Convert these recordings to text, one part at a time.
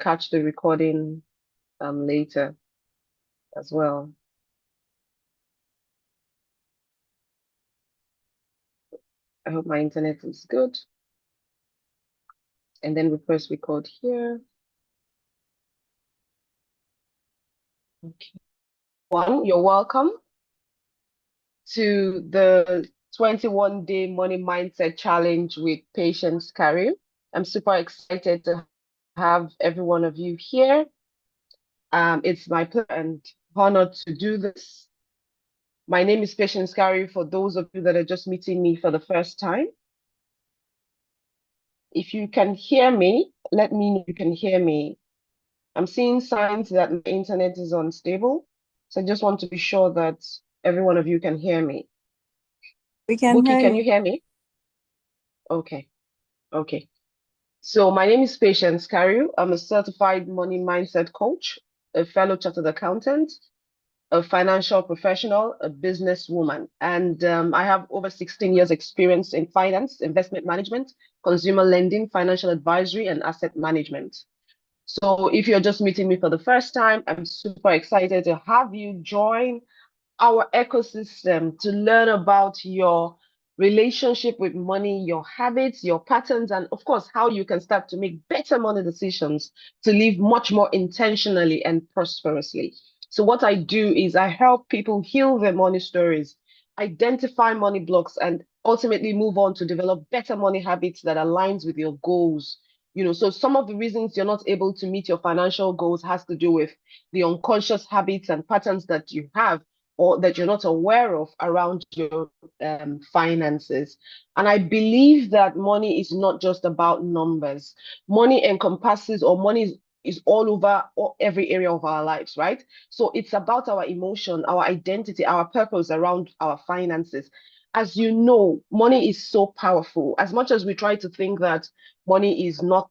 catch the recording later as well. I hope my internet is good. And then we press record here. Okay. You're welcome to the 21-day money mindset challenge with Patience Carew. I'm super excited to have every one of you here. It's my pleasure and honor to do this. My name is Patience Carew for those of you that are just meeting me for the first time. If you can hear me, let me know you can hear me. I'm seeing signs that my internet is unstable. So I just want to be sure that every one of you can hear me. We can Buki, hear can you. you hear me? Okay. Okay. So my name is Patience Carew. I'm a certified money mindset coach, a fellow chartered accountant, a financial professional, a businesswoman. And I have over 16 years experience in finance, investment management, consumer lending, financial advisory, and asset management. So if you're just meeting me for the first time, I'm super excited to have you join our ecosystem to learn about your relationship with money, your habits, your patterns, and of course, how you can start to make better money decisions to live much more intentionally and prosperously. So what I do is I help people heal their money stories, identify money blocks, and ultimately move on to develop better money habits that aligns with your goals. So some of the reasons you're not able to meet your financial goals has to do with the unconscious habits and patterns that you have or that you're not aware of around your finances. And I believe that money is not just about numbers. Money encompasses, or money is all over every area of our lives, right? So it's about our emotion, our identity, our purpose around our finances. As you know, money is so powerful. As much as we try to think that money is not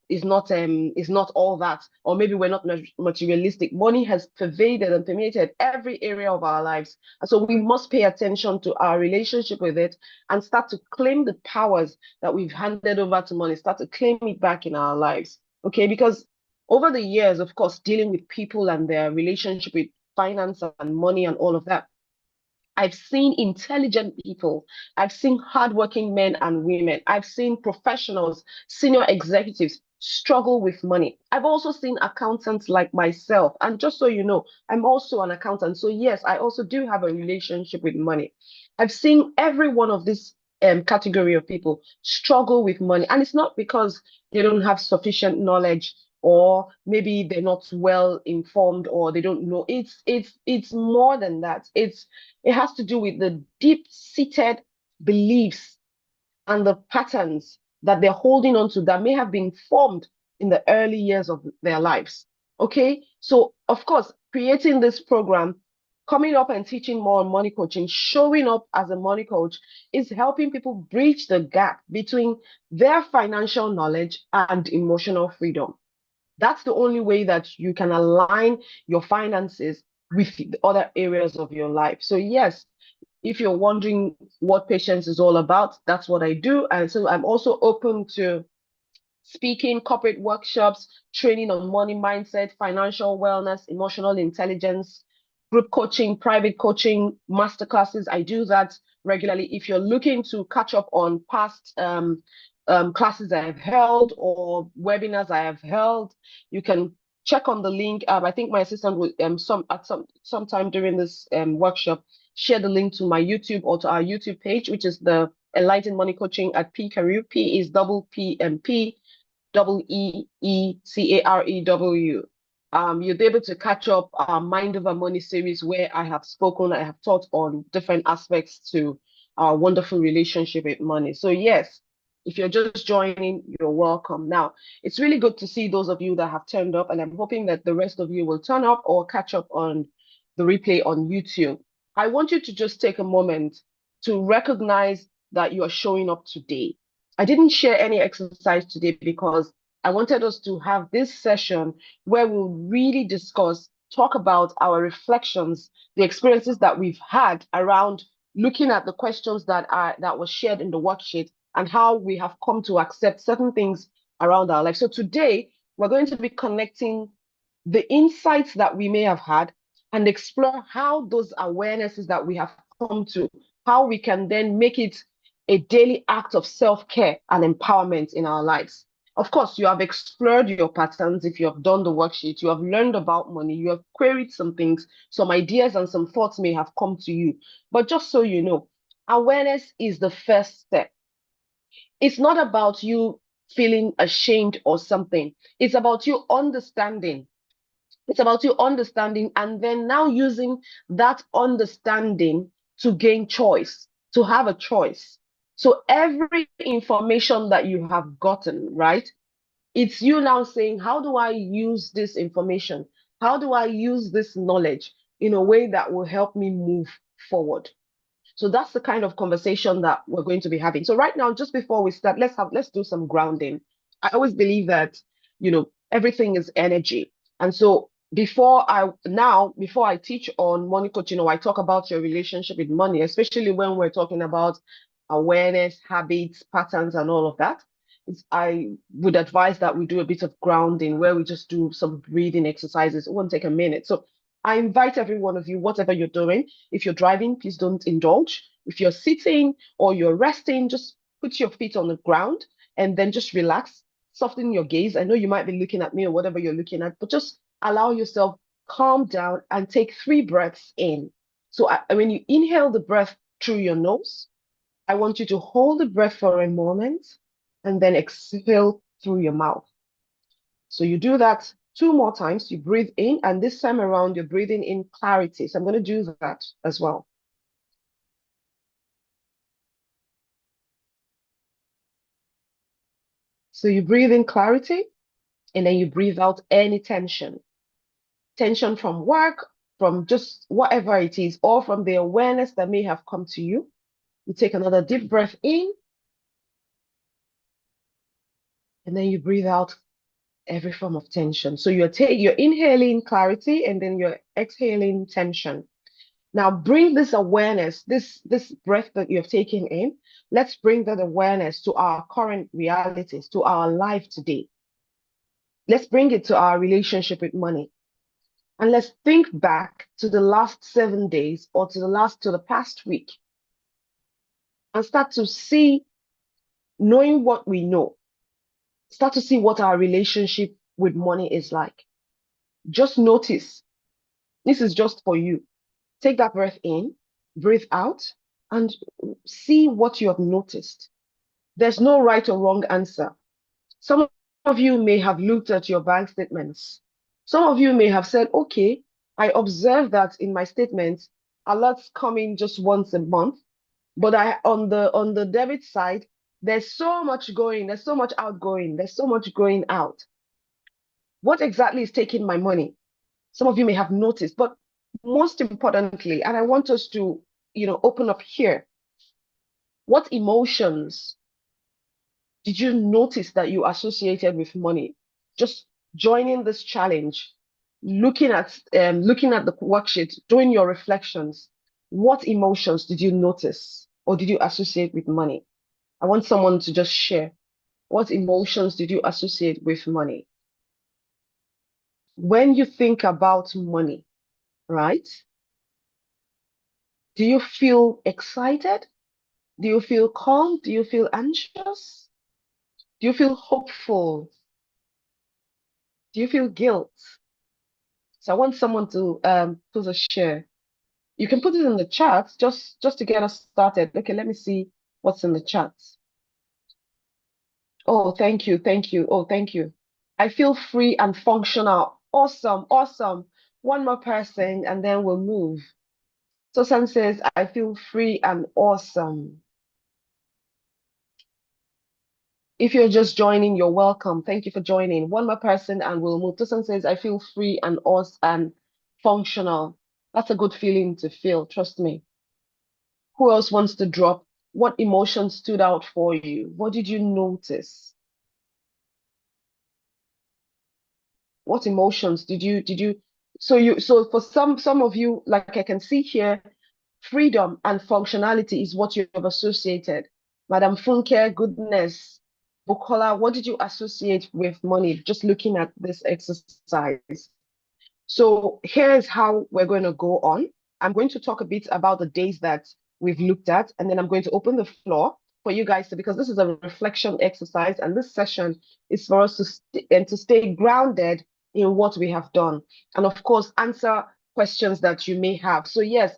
all that, or maybe we're not materialistic, money has pervaded and permeated every area of our lives. And so we must pay attention to our relationship with it and start to claim the powers that we've handed over to money, start to claim it back in our lives. Okay, because over the years, of course, dealing with people and their relationship with finance and money and all of that, I've seen intelligent people. I've seen hardworking men and women. I've seen professionals, senior executives struggle with money. I've also seen accountants like myself. And just so you know, I'm also an accountant. So yes, I also do have a relationship with money. I've seen every one of this category of people struggle with money. And it's not because they don't have sufficient knowledge or maybe they're not well informed or they don't know. It's more than that. It has to do with the deep-seated beliefs and the patterns that they're holding on to that may have been formed in the early years of their lives. Okay, so of course, creating this program, coming up and teaching more on money coaching, showing up as a money coach is helping people bridge the gap between their financial knowledge and emotional freedom. That's the only way that you can align your finances with the other areas of your life. So yes, if you're wondering what patience is all about, that's what I do. And so I'm also open to speaking, corporate workshops, training on money mindset, financial wellness, emotional intelligence, group coaching, private coaching, masterclasses. I do that regularly. If you're looking to catch up on past classes I have held or webinars I have held, you can check on the link. I think my assistant will sometime during this workshop share the link to my YouTube or to our YouTube page, which is the Enlightened Money Coaching at P Carew. P is double P and P, double EECAREW. You'll be able to catch up our Mind Over Money series where I have taught on different aspects to our wonderful relationship with money. So yes, if you're just joining, you're welcome. Now, it's really good to see those of you that have turned up, and I'm hoping that the rest of you will turn up or catch up on the replay on YouTube. I want you to just take a moment to recognize that you are showing up today. I didn't share any exercise today because I wanted us to have this session where we'll really talk about our reflections, the experiences that we've had around looking at the questions that was shared in the worksheet and how we have come to accept certain things around our life. So today We're going to be connecting the insights that we may have had and explore how those awarenesses that we have come to, how we can then make it a daily act of self-care and empowerment in our lives. Of course, you have explored your patterns. If you have done the worksheet, you have learned about money, you have queried some things, some ideas and some thoughts may have come to you. But just so you know, awareness is the first step. It's not about you feeling ashamed or something. It's about you understanding. It's about you understanding and then now using that understanding to gain choice, to have a choice. So every information that you have gotten, right? It's you now saying, how do I use this information? How do I use this knowledge in a way that will help me move forward? So that's the kind of conversation that we're going to be having. So right now, just before we start, let's do some grounding. I always believe that, everything is energy. And so before I teach on money coaching, I talk about your relationship with money, especially when we're talking about awareness, habits, patterns, and all of that. I would advise that we do a bit of grounding where we just do some breathing exercises. It won't take a minute. So I invite every one of you, whatever you're doing, if you're driving, please don't indulge. If you're sitting or you're resting, just put your feet on the ground and then just relax, soften your gaze. I know you might be looking at me or whatever you're looking at, but just allow yourself calm down and take 3 breaths in. So when you inhale the breath through your nose, I want you to hold the breath for a moment and then exhale through your mouth. So you do that 2 more times. You breathe in, and this time around, you're breathing in clarity. So I'm going to do that as well. So you breathe in clarity, and then you breathe out any tension. Tension from work, from just whatever it is, or from the awareness that may have come to you. You take another deep breath in, and then you breathe out every form of tension. So you're inhaling clarity, and then you're exhaling tension. Now bring this awareness, this breath that you've taken in, let's bring that awareness to our current realities, to our life today. Let's bring it to our relationship with money. And let's think back to the last 7 days or to the past week and start to see, knowing what we know, start to see what our relationship with money is like. Just notice. This is just for you. Take that breath in, breathe out, and see what you have noticed. There's no right or wrong answer. Some of you may have looked at your bank statements. Some of you may have said, okay, I observe that in my statements, alerts come in just once a month, but on the debit side, there's so much going, there's so much outgoing, there's so much going out. What exactly is taking my money? Some of you may have noticed, but most importantly, and I want us to, open up here, what emotions did you notice that you associated with money? Just joining this challenge, looking at the worksheet, doing your reflections. What emotions did you notice or did you associate with money? I want someone to just share. What emotions did you associate with money? When you think about money, right? Do you feel excited? Do you feel calm? Do you feel anxious? Do you feel hopeful? Do you feel guilt? So I want someone to put a share. You can put it in the chat just to get us started. Okay, let me see what's in the chat. Oh, thank you, thank you. Oh, thank you. I feel free and functional. Awesome, awesome. One more person and then we'll move. Susan says, I feel free and awesome. If you're just joining, you're welcome. Thank you for joining. One more person and we'll move. Susan says, I feel free and awesome and functional. That's a good feeling to feel, trust me. Who else wants to drop? What emotion stood out for you? What did you notice? What emotions did you so for some of you, like I can see here, freedom and functionality is what you have associated. Madam Funke, goodness, Bukola, what did you associate with money? Just looking at this exercise. So here's how we're going to go on. I'm going to talk a bit about the days that we've looked at, and then I'm going to open the floor for you guys to, because this is a reflection exercise, and this session is for us to stay grounded in what we have done. And of course, answer questions that you may have. So yes,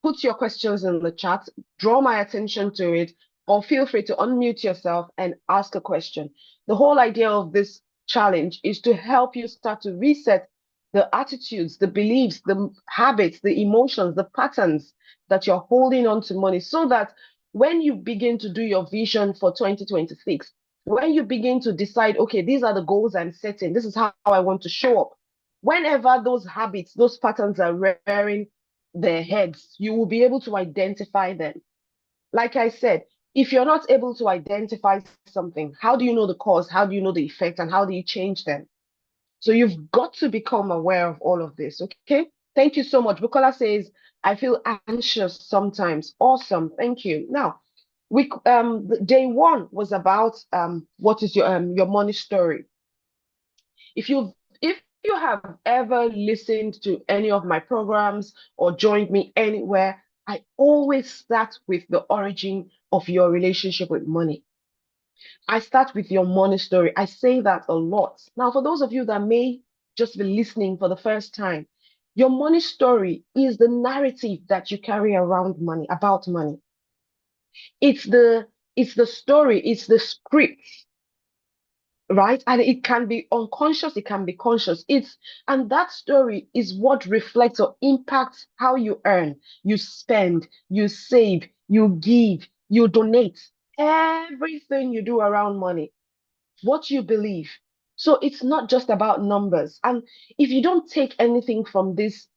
put your questions in the chat, draw my attention to it, or feel free to unmute yourself and ask a question. The whole idea of this challenge is to help you start to reset the attitudes, the beliefs, the habits, the emotions, the patterns that you're holding on to money, so that when you begin to do your vision for 2026, when you begin to decide, okay, these are the goals I'm setting, this is how I want to show up. Whenever those habits, those patterns are rearing their heads, you will be able to identify them. Like I said, if you're not able to identify something, how do you know the cause? How do you know the effect? And how do you change them? So you've got to become aware of all of this, okay? Thank you so much. Bukola says, I feel anxious sometimes. Awesome, thank you. Now, day one was about what is your money story. If you have ever listened to any of my programs or joined me anywhere, I always start with the origin of your relationship with money. I start with your money story. I say that a lot. Now, for those of you that may just be listening for the first time, your money story is the narrative that you carry around money, about money. It's the story, it's the script, right? And it can be unconscious, it can be conscious. And that story is what reflects or impacts how you earn, you spend, you save, you give, you donate. Everything you do around money, what you believe. So it's not just about numbers. And if you don't take anything from this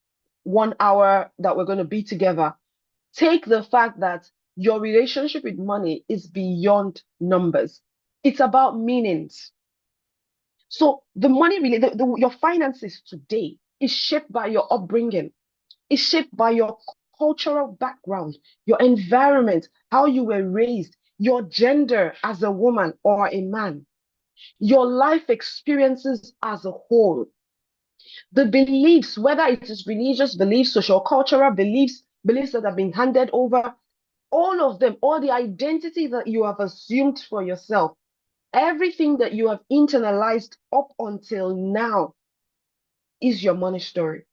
1 hour that we're going to be together, take the fact that your relationship with money is beyond numbers. It's about meanings. So the money really, your finances today is shaped by your upbringing, is shaped by your cultural background, your environment, how you were raised, your gender as a woman or a man, your life experiences as a whole, the beliefs, whether it is religious beliefs, social cultural beliefs, beliefs that have been handed over, all of them, all the identity that you have assumed for yourself, everything that you have internalized up until now is your money story.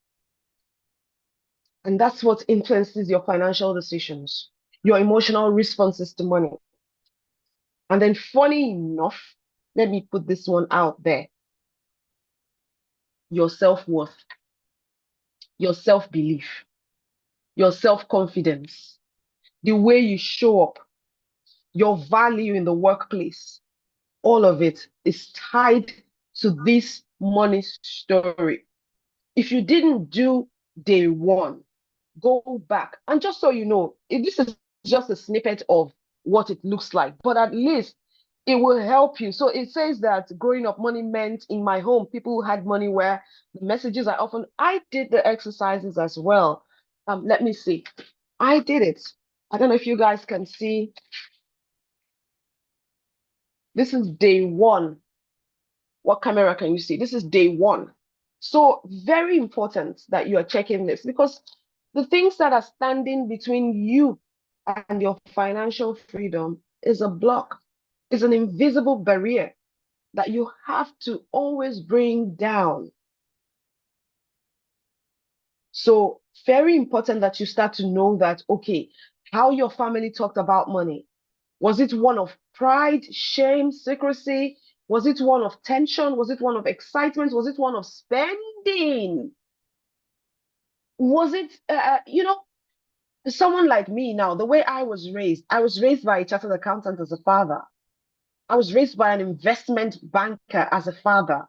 And that's what influences your financial decisions, your emotional responses to money. And then, funny enough, let me put this one out there, your self-worth, your self-belief, your self-confidence, the way you show up, your value in the workplace, all of it is tied to this money story. If you didn't do day one, go back. And just so you know, this is just a snippet of what it looks like, but at least it will help you. So it says that growing up, money meant in my home, people who had money where the messages are often, I did the exercises as well. Let me see. I did it. I don't know if you guys can see. This is day one. What camera can you see? This is day one. So very important that you are checking this, because the things that are standing between you and your financial freedom is a block, is an invisible barrier that you have to always bring down. So very important that you start to know that, okay, how your family talked about money. Was it one of pride, shame, secrecy? Was it one of tension? Was it one of excitement? Was it one of spending? Was it, someone like me now, the way I was raised by a chartered accountant as a father. I was raised by an investment banker as a father.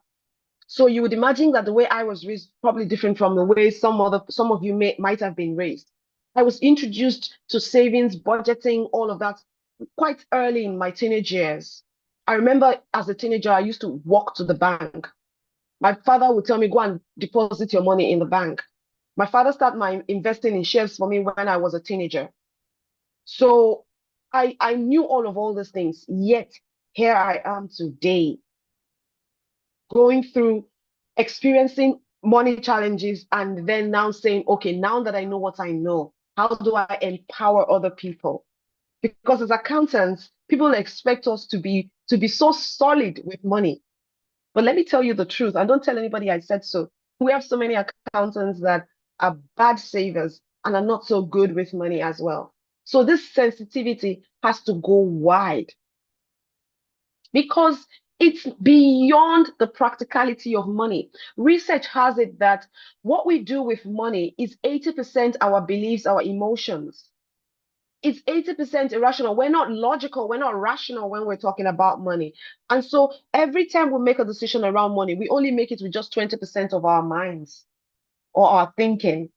So you would imagine that the way I was raised probably different from the way some of you might have been raised. I was introduced to savings, budgeting, all of that quite early in my teenage years. I remember as a teenager, I used to walk to the bank. My father would tell me, go and deposit your money in the bank. My father started investing in shares for me when I was a teenager. So I knew all of these things, yet here I am today, going through, experiencing money challenges, and then now saying, okay, now that I know what I know, how do I empower other people? Because as accountants, people expect us to be so solid with money. But let me tell you the truth, and don't tell anybody I said so. We have so many accountants that are bad savers and are not so good with money as well. So this sensitivity has to go wide because it's beyond the practicality of money. Research has it that what we do with money is 80% our beliefs, our emotions. It's 80% irrational. We're not logical, we're not rational when we're talking about money. And so every time we make a decision around money, we only make it with just 20% of our minds or our thinking,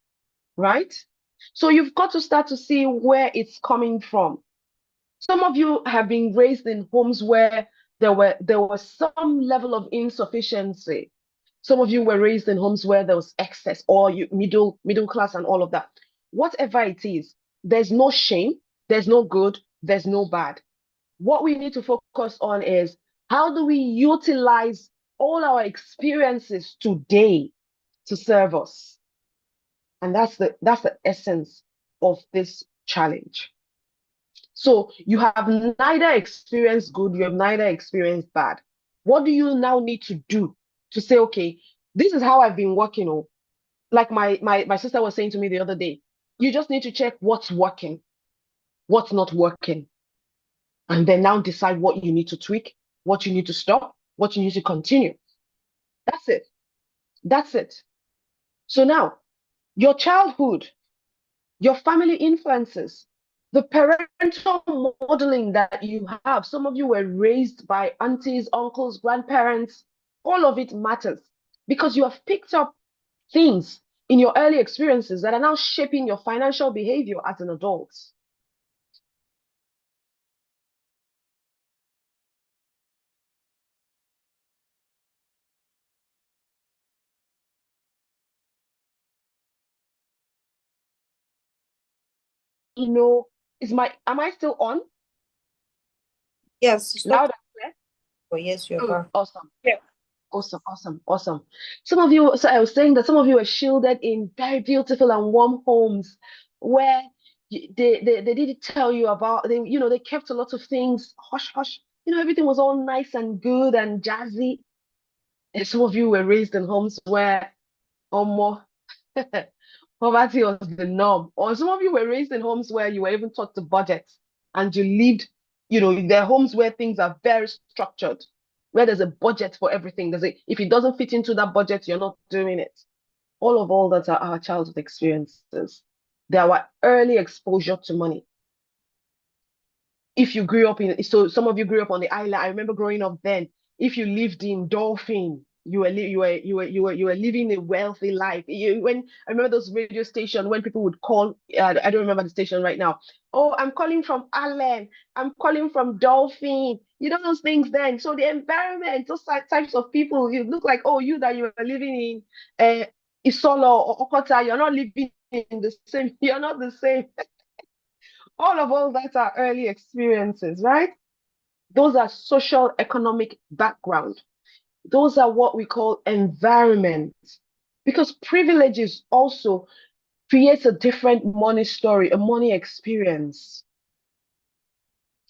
right? So you've got to start to see where it's coming from. Some of you have been raised in homes where there was some level of insufficiency. Some of you were raised in homes where there was excess, or you middle class and all of that. Whatever it is, there's no shame, there's no good, there's no bad. What we need to focus on is how do we utilize all our experiences today to serve us? And that's the essence of this challenge. So you have neither experienced good, you have neither experienced bad. What do you now need to do to say, okay, this is how I've been working on? Like my sister was saying to me the other day, you just need to check what's working, what's not working, and then now decide what you need to tweak, what you need to stop, what you need to continue. That's it. That's it. So now, your childhood, your family influences, the parental modeling that you have. Some of you were raised by aunties, uncles, grandparents. All of it matters because you have picked up things in your early experiences that are now shaping your financial behavior as an adult. You know, am I still on? Yes, stop. Loud and clear? Oh, yes, you're Oh, back. awesome. Yeah. Awesome, awesome, awesome. Some of you, so I was saying that some of you are shielded in very beautiful and warm homes where they didn't tell you about, they kept a lot of things hush hush. Everything was all nice and good and jazzy. And some of you were raised in homes where more poverty was the norm. Or some of you were raised in homes where you were even taught to budget and you lived, there are homes where things are very structured, where there's a budget for everything. If it doesn't fit into that budget, you're not doing it. All that are our childhood experiences. They are our early exposure to money. If you grew up so some of you grew up on the island. I remember growing up then. If you lived in Dolphin, you were living a wealthy life. When I remember those radio stations when people would call, I don't remember the station right now. Oh, I'm calling from Allen. I'm calling from Dolphin. Those things then. So the environment, those types of people, you look like, oh, you that you are living in Isolo or Okota, you're not living in the same. You're not the same. All that are early experiences, right? Those are social economic background. Those are what we call environment. Because privileges also creates a different money story, a money experience.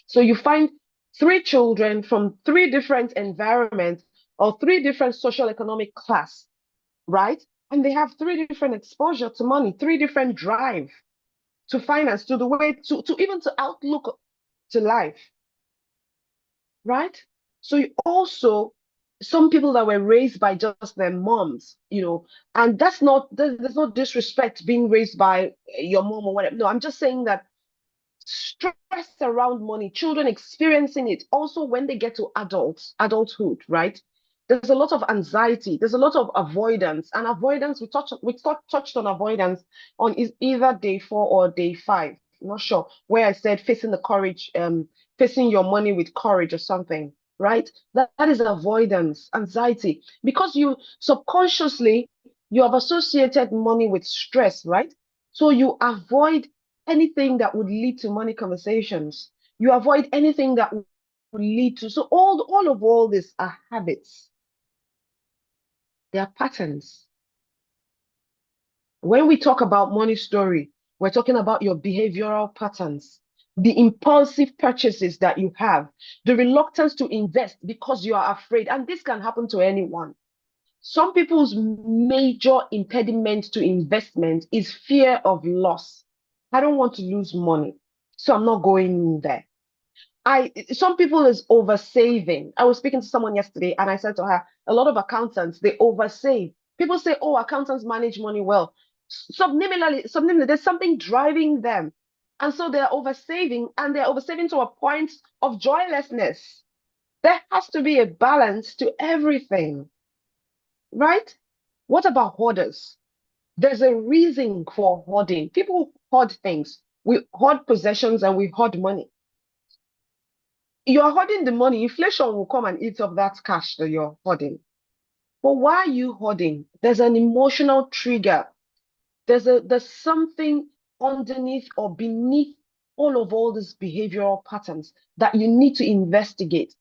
So you find three children from three different environments or three different social economic class, right? And they have three different exposure to money, three different drive to finance, to the way to even to outlook to life, right? So you also some people that were raised by just their moms, and there's no disrespect being raised by your mom or whatever. No, I'm just saying that stress around money, children experiencing it also when they get to adulthood, right? There's a lot of anxiety, there's a lot of avoidance, and avoidance, touched on avoidance on is either day 4 or day 5. I'm not sure where I said facing your money with courage or something, right? That is avoidance, anxiety, because you subconsciously you have associated money with stress, right? So you avoid anything that would lead to money conversations. You avoid anything that lead to. So all this are habits. They are patterns. When we talk about money story, we're talking about your behavioral patterns, the impulsive purchases that you have, the reluctance to invest because you are afraid. And this can happen to anyone. Some people's major impediment to investment is fear of loss. I don't want to lose money, so I'm not going there. Some people is over saving. I was speaking to someone yesterday and I said to her, a lot of accountants, they oversave. People say, oh, accountants manage money well. Subliminally, there's something driving them. And so they're oversaving and they're oversaving to a point of joylessness. There has to be a balance to everything, right? What about hoarders? There's a reason for hoarding. People hoard things. We hoard possessions and we hoard money. You're hoarding the money, inflation will come and eat up that cash that you're hoarding. But why are you hoarding? There's an emotional trigger. There's something underneath or beneath all these behavioral patterns that you need to investigate.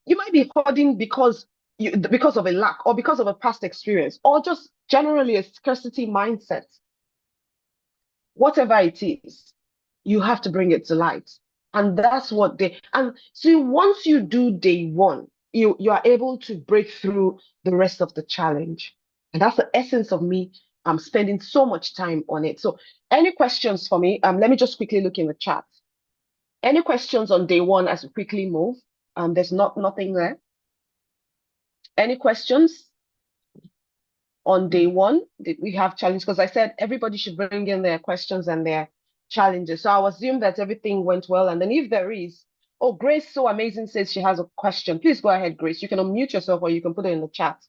You might be hoarding because of a lack or because of a past experience or just generally a scarcity mindset. Whatever it is, you have to bring it to light. And that's what and see, once you do day one, you are able to break through the rest of the challenge. And that's the essence of me. I'm spending so much time on it. So any questions for me? Let me just quickly look in the chat. Any questions on day one as we quickly move? There's nothing there. Any questions? On day one, did we have challenges? Because I said everybody should bring in their questions and their challenges. So I'll assume that everything went well. And then if there is, oh, Grace So Amazing says she has a question. Please go ahead, Grace. You can unmute yourself or you can put it in the chat.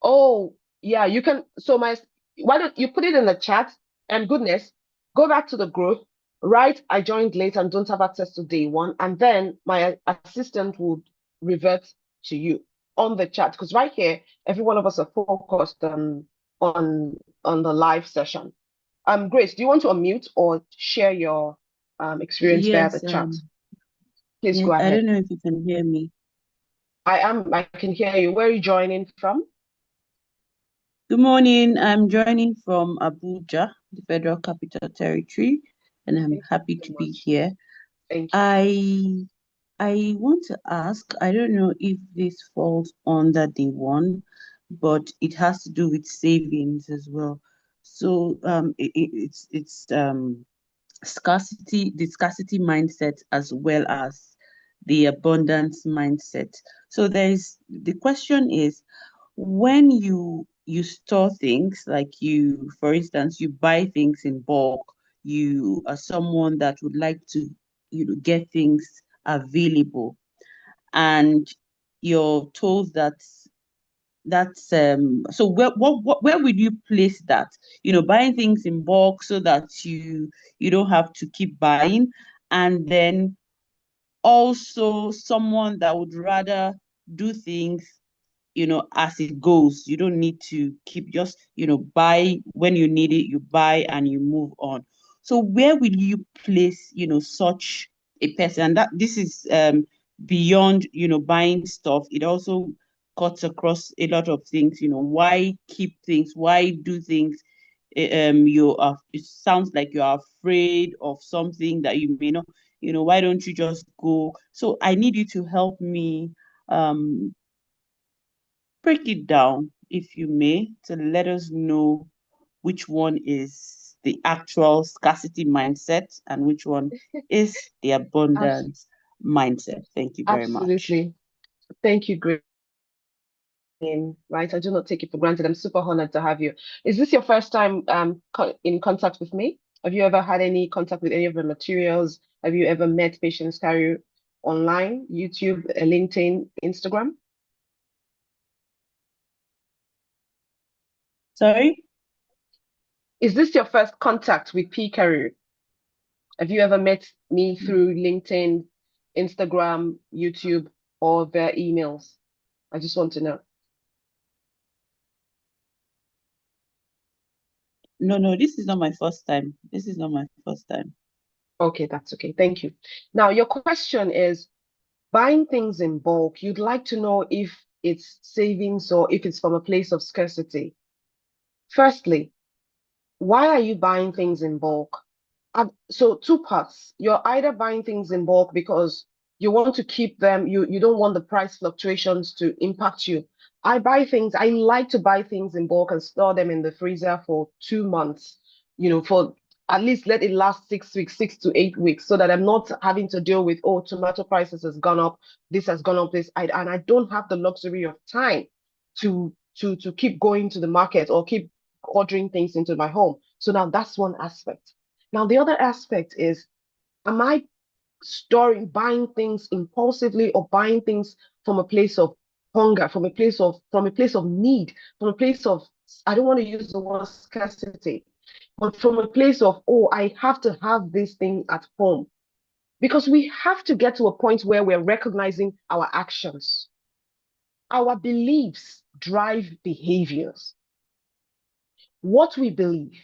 Oh, yeah, you can. So why don't you put it in the chat? And goodness, go back to the group, write, I joined late and don't have access to day one. And then my assistant would revert to you on the chat. Because right here, every one of us are focused on the live session. Grace, do you want to unmute or share your experience via the Yes, chat? Please yes, go I ahead. don't know if you can hear me. I can hear you. Where are you joining from? Good morning. I'm joining from Abuja, the Federal Capital Territory, and I'm Thank happy you to so be much. here. Thank you. I want to ask, I don't know if this falls under day one, but it has to do with savings as well. So it's the scarcity mindset as well as the abundance mindset. So the question is, when you store things, like you, for instance, you buy things in bulk, you are someone that would like to, get things available, and you're told that so where would you place that, buying things in bulk so that you don't have to keep buying, and then also someone that would rather do things, as it goes. You don't need to keep, just, buy when you need it, you buy and you move on. So where will you place, such a person? And that this is beyond, buying stuff. It also cuts across a lot of things. Why keep things? Why do things? It sounds like you are afraid of something that you may not, why don't you just go? So I need you to help me um break it down, if you may, to let us know which one is the actual scarcity mindset and which one is the Abs- abundance mindset. Thank you very much. Absolutely. Thank you, Grace. Right, I do not take it for granted. I'm super honored to have you. Is this your first time in contact with me? Have you ever had any contact with any of the materials? Have you ever met Patience Carew online, YouTube, LinkedIn, Instagram? Sorry? Is this your first contact with P Carew? Have you ever met me through LinkedIn, Instagram, YouTube, or via emails? I just want to know. No, no, this is not my first time. This is not my first time. Okay, that's okay. Thank you. Now, your question is, buying things in bulk, you'd like to know if it's savings or if it's from a place of scarcity. Firstly, why are you buying things in bulk? So two parts. You're either buying things in bulk because you want to keep them, you don't want the price fluctuations to impact you. I like to buy things in bulk and store them in the freezer for 2 months, for at least let it last 6 weeks, 6 to 8 weeks, so that I'm not having to deal with, oh, tomato prices has gone up, this has gone up, and I don't have the luxury of time to keep going to the market or keep ordering things into my home. So now that's one aspect. Now, the other aspect is, am I buying things impulsively or buying things from a place of hunger, from a place of need, from a place of, I don't want to use the word scarcity, but from a place of, oh, I have to have this thing at home. Because we have to get to a point where we're recognizing our actions. Our beliefs drive behaviors. What we believe.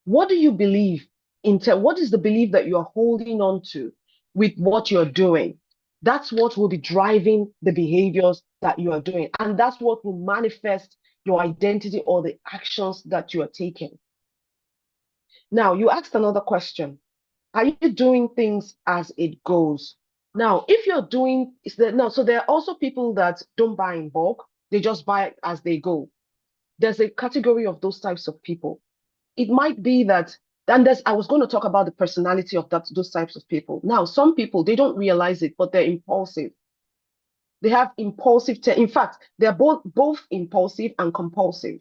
What do you believe what is the belief that you're holding on to with what you're doing? That's what will be driving the behaviors that you are doing. And that's what will manifest your identity or the actions that you are taking. Now, you asked another question. Are you doing things as it goes? Now, if you're doing, so there are also people that don't buy in bulk, they just buy as they go. There's a category of those types of people. It might be that, and I was going to talk about the personality of those types of people. Now, some people, they don't realize it, but they're impulsive. They have in fact, they're both impulsive and compulsive.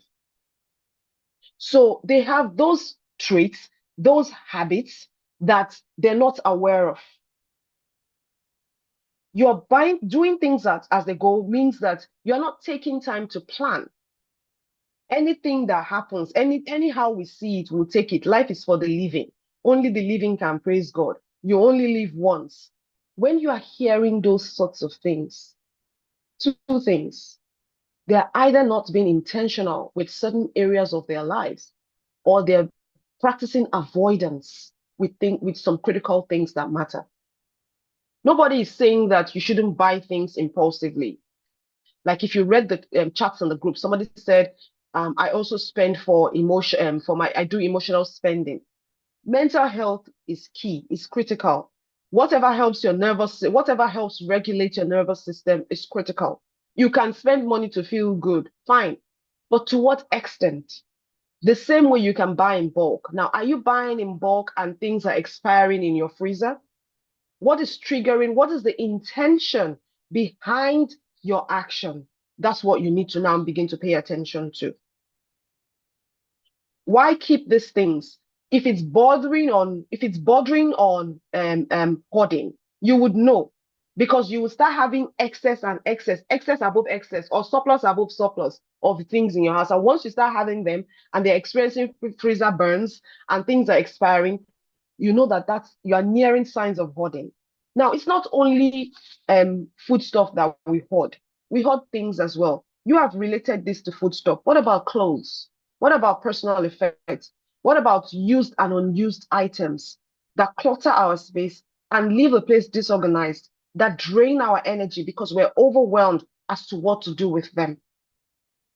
So they have those traits, those habits that they're not aware of. You're doing things as they go means that you're not taking time to plan. Anything that happens, anyhow we see it, we'll take it. Life is for the living. Only the living can praise God. You only live once. When you are hearing those sorts of things, two things, they're either not being intentional with certain areas of their lives, or they're practicing avoidance with some critical things that matter. Nobody is saying that you shouldn't buy things impulsively. Like if you read the chats on the group, somebody said, I also spend for emotion, I do emotional spending. Mental health is key, is critical. Whatever helps regulate your nervous system is critical. You can spend money to feel good, fine. But to what extent? The same way you can buy in bulk. Now, are you buying in bulk and things are expiring in your freezer? What is triggering? What is the intention behind your action? That's what you need to now begin to pay attention to. Why keep these things? If it's bordering on hoarding, you would know, because you will start having excess above excess, or surplus above surplus of things in your house. And once you start having them and they're experiencing freezer burns and things are expiring, you know that you are nearing signs of hoarding. Now, it's not only food stuff that we hoard. We hoard things as well. You have related this to food stuff. What about clothes? What about personal effects? What about used and unused items that clutter our space and leave the place disorganized, that drain our energy because we're overwhelmed as to what to do with them?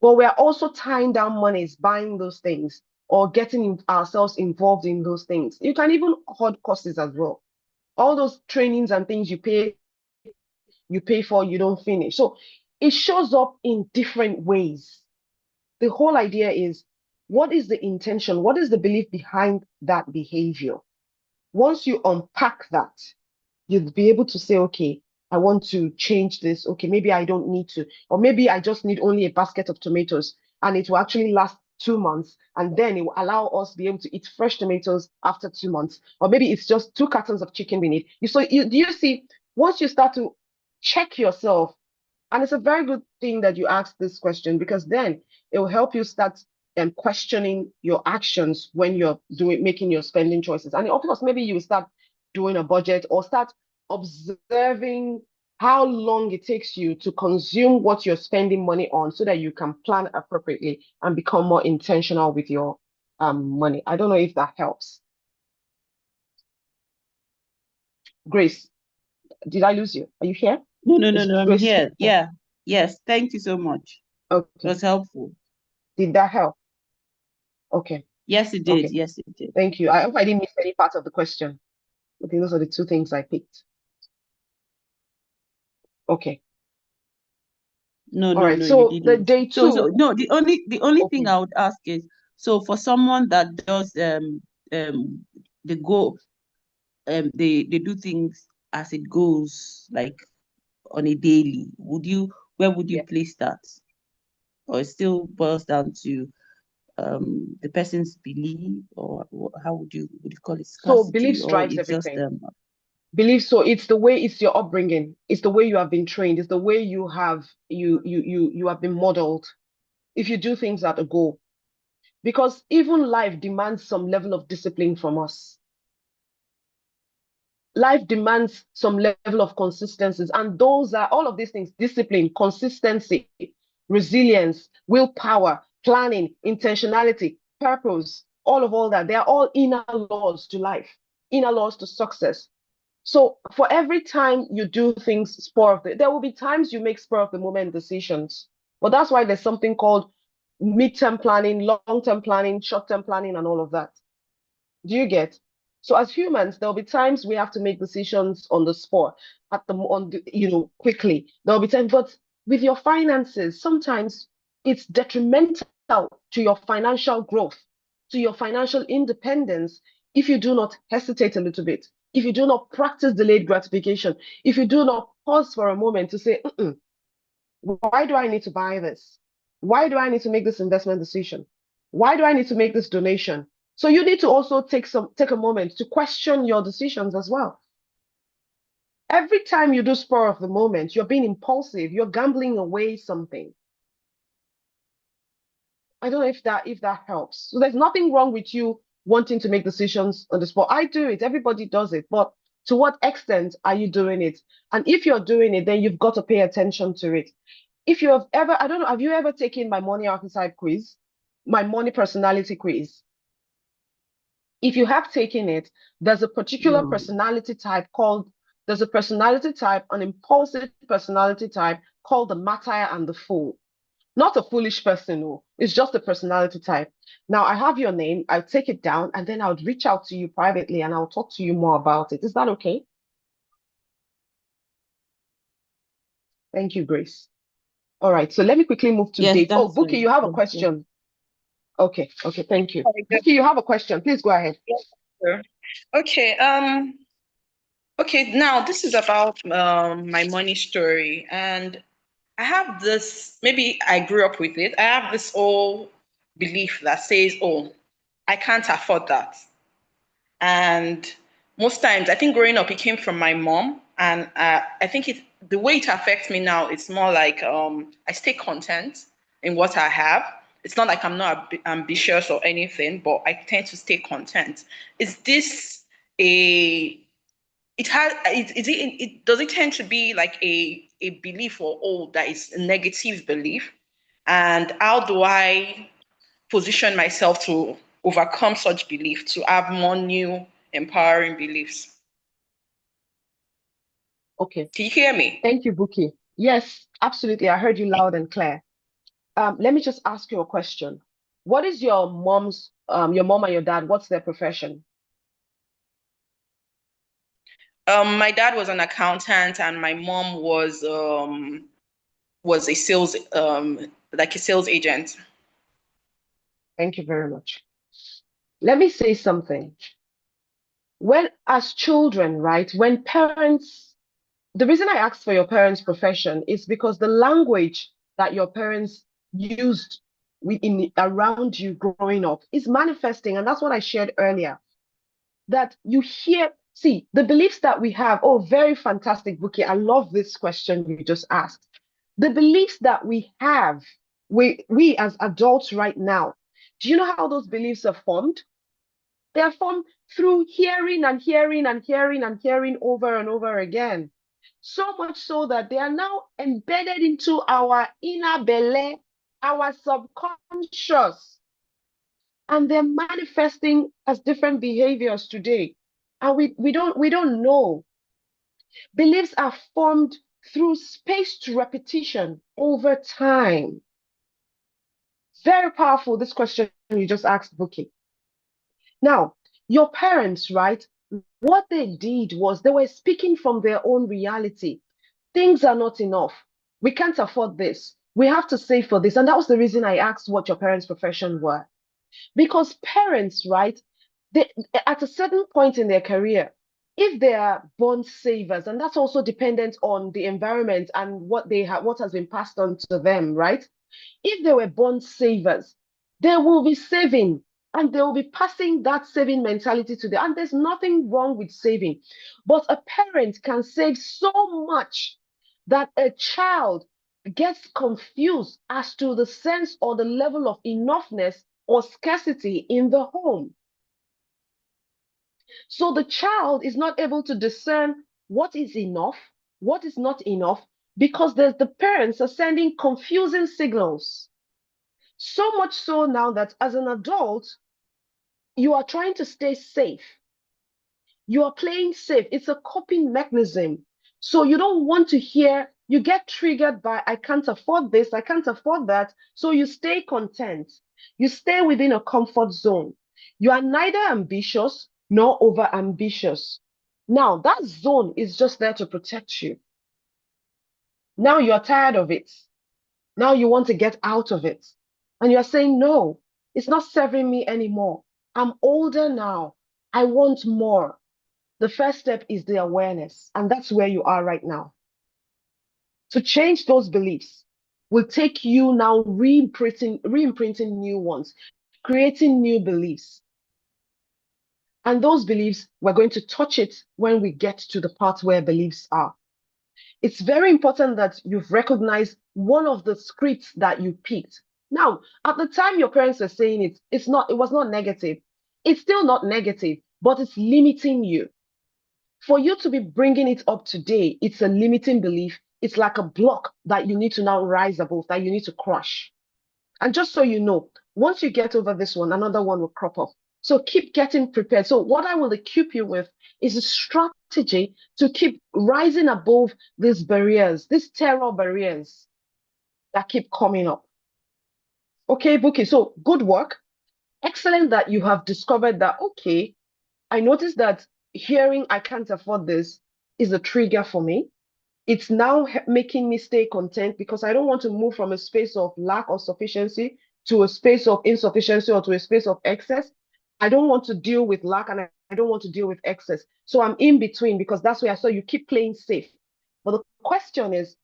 But we're also tying down monies buying those things or getting ourselves involved in those things. You can even hoard courses as well. All those trainings and things you pay for, you don't finish. So it shows up in different ways. The whole idea is, what is the intention? What is the belief behind that behavior? Once you unpack that, you'll be able to say, okay, I want to change this. Okay, maybe I don't need to, or maybe I just need only a basket of tomatoes and it will actually last 2 months. And then it will allow us to be able to eat fresh tomatoes after 2 months. Or maybe it's just 2 cartons of chicken we need. Do you see, once you start to check yourself, and it's a very good thing that you asked this question, because then it will help you start questioning your actions when you're making your spending choices. And of course, maybe you start doing a budget or start observing how long it takes you to consume what you're spending money on, so that you can plan appropriately and become more intentional with your money. I don't know if that helps. Grace, Did I lose you? Are you here? No, Is I'm Grace here. here? Yeah. Yes. Thank you so much. It Okay. was helpful. Did that help? Okay. Yes, it did. Okay. Yes, it did. Thank you. I hope I didn't miss any part of the question. I think those are the two things I picked. Okay. No, All no, right. no, you So the didn't. day So two. no, the only thing Okay. I would ask is, so for someone that does the go they do things as it goes, like on a daily, where would you Yeah. place that? Or it still boils down to the person's belief, or how would you call it, So scarcity, beliefs or drives it's just everything. Belief. So it's the way, it's your upbringing. It's the way you have been trained. It's the way you have been modeled. If you do things at a go, because even life demands some level of discipline from us. Life demands some level of consistencies, and those are all of these things: discipline, consistency, resilience, willpower, planning, intentionality, purpose, all that. They are all inner laws to life, inner laws to success. So for every time you do things there will be times you make spur of the moment decisions. But that's why there's something called mid-term planning, long-term planning, short-term planning, and all of that. Do you get? So as humans, there'll be times we have to make decisions on the spot, quickly. There'll be times, but with your finances, sometimes it's detrimental to your financial growth, to your financial independence, if you do not hesitate a little bit, if you do not practice delayed gratification, if you do not pause for a moment to say, why do I need to buy this? Why do I need to make this investment decision? Why do I need to make this donation? So you need to also take a moment to question your decisions as well. Every time you do spur of the moment, you're being impulsive, you're gambling away something. I don't know if that helps. So there's nothing wrong with you wanting to make decisions on the spot. I do it, everybody does it, but to what extent are you doing it? And if you're doing it, then you've got to pay attention to it. If you have ever, I don't know, have you ever taken my money archetype quiz? My money personality quiz? If you have taken it, there's a particular No. personality type called, there's a personality type, an impulsive personality type called the martyr and the fool. Not a foolish person, no. It's just a personality type. Now I have your name, I'll take it down, and then I'll reach out to you privately and I'll talk to you more about it. Is that okay? Thank you, Grace. All right, so let me quickly move to Yes, date. Oh, that's Buki, fine. you have a That's fine. question. Okay, thank you. Very good. Buki, you have a question. Please go ahead. Sure. Okay. Okay. Now this is about my money story, and I have this. Maybe I grew up with it. I have this old belief that says, "Oh, I can't afford that." And most times, I think growing up, it came from my mom, and I think the way it affects me now, it's more like I stay content in what I have. It's not like I'm not ambitious or anything, but I tend to stay content. Is this a it has it does it tend to be like a belief or all that is a negative belief? And how do I position myself to overcome such belief, to have more new empowering beliefs? Okay, Can you hear me? thank you, Buki. Yes, absolutely. I heard you loud and clear. Let me just ask you a question. What is your mom and your dad, what's their profession? My dad was an accountant, and my mom was a sales like a sales agent. Thank you very much. Let me say something. When, as children, right, when parents, the reason I asked for your parents' profession is because the language that your parents used around you growing up is manifesting, and that's what I shared earlier. That you hear, see, the beliefs that we have. Oh, very fantastic, Buki. I love this question you just asked. The beliefs that we have, we as adults right now, do you know how those beliefs are formed? They are formed through hearing and hearing and hearing and hearing over and over again. So much so that they are now embedded into our inner belly, our subconscious, and they're manifesting as different behaviors today. And we don't know. Beliefs are formed through spaced repetition over time. Very powerful, this question you just asked, Bookie. Now, your parents, right? What they did was they were speaking from their own reality. Things are not enough. We can't afford this. We have to save for this. And that was the reason I asked what your parents' profession were. Because parents, right, they at a certain point in their career, if they are born savers, and that's also dependent on the environment and what they have, what has been passed on to them, right? If they were born savers, they will be saving and they will be passing that saving mentality to them. And there's nothing wrong with saving. But a parent can save so much that a child gets confused as to the sense or the level of enoughness or scarcity in the home. So the child is not able to discern what is enough, what is not enough, because the parents are sending confusing signals. So much so now that as an adult, you are trying to stay safe. You are playing safe. It's a coping mechanism. So you don't want to hear, you get triggered by, I can't afford this, I can't afford that. So you stay content. You stay within a comfort zone. You are neither ambitious nor over ambitious. Now, that zone is just there to protect you. Now you're tired of it. Now you want to get out of it. And you're saying, no, it's not serving me anymore. I'm older now. I want more. The first step is the awareness. And that's where you are right now. To change those beliefs will take you now re-imprinting new ones, creating new beliefs. And those beliefs, we're going to touch it when we get to the part where beliefs are. It's very important that you've recognized one of the scripts that you picked. Now, at the time your parents were saying it, it was not negative. It's still not negative, but it's limiting you. For you to be bringing it up today, it's a limiting belief. It's like a block that you need to now rise above, that you need to crush. And just so you know, once you get over this one, another one will crop up. So keep getting prepared. So what I will equip you with is a strategy to keep rising above these barriers, these terror barriers that keep coming up. Okay, Bookie, so good work. Excellent that you have discovered that, okay, I noticed that hearing I can't afford this is a trigger for me. It's now making me stay content because I don't want to move from a space of lack or sufficiency to a space of insufficiency or to a space of excess. I don't want to deal with lack and I don't want to deal with excess. So I'm in between because that's where I saw you keep playing safe. But the question is,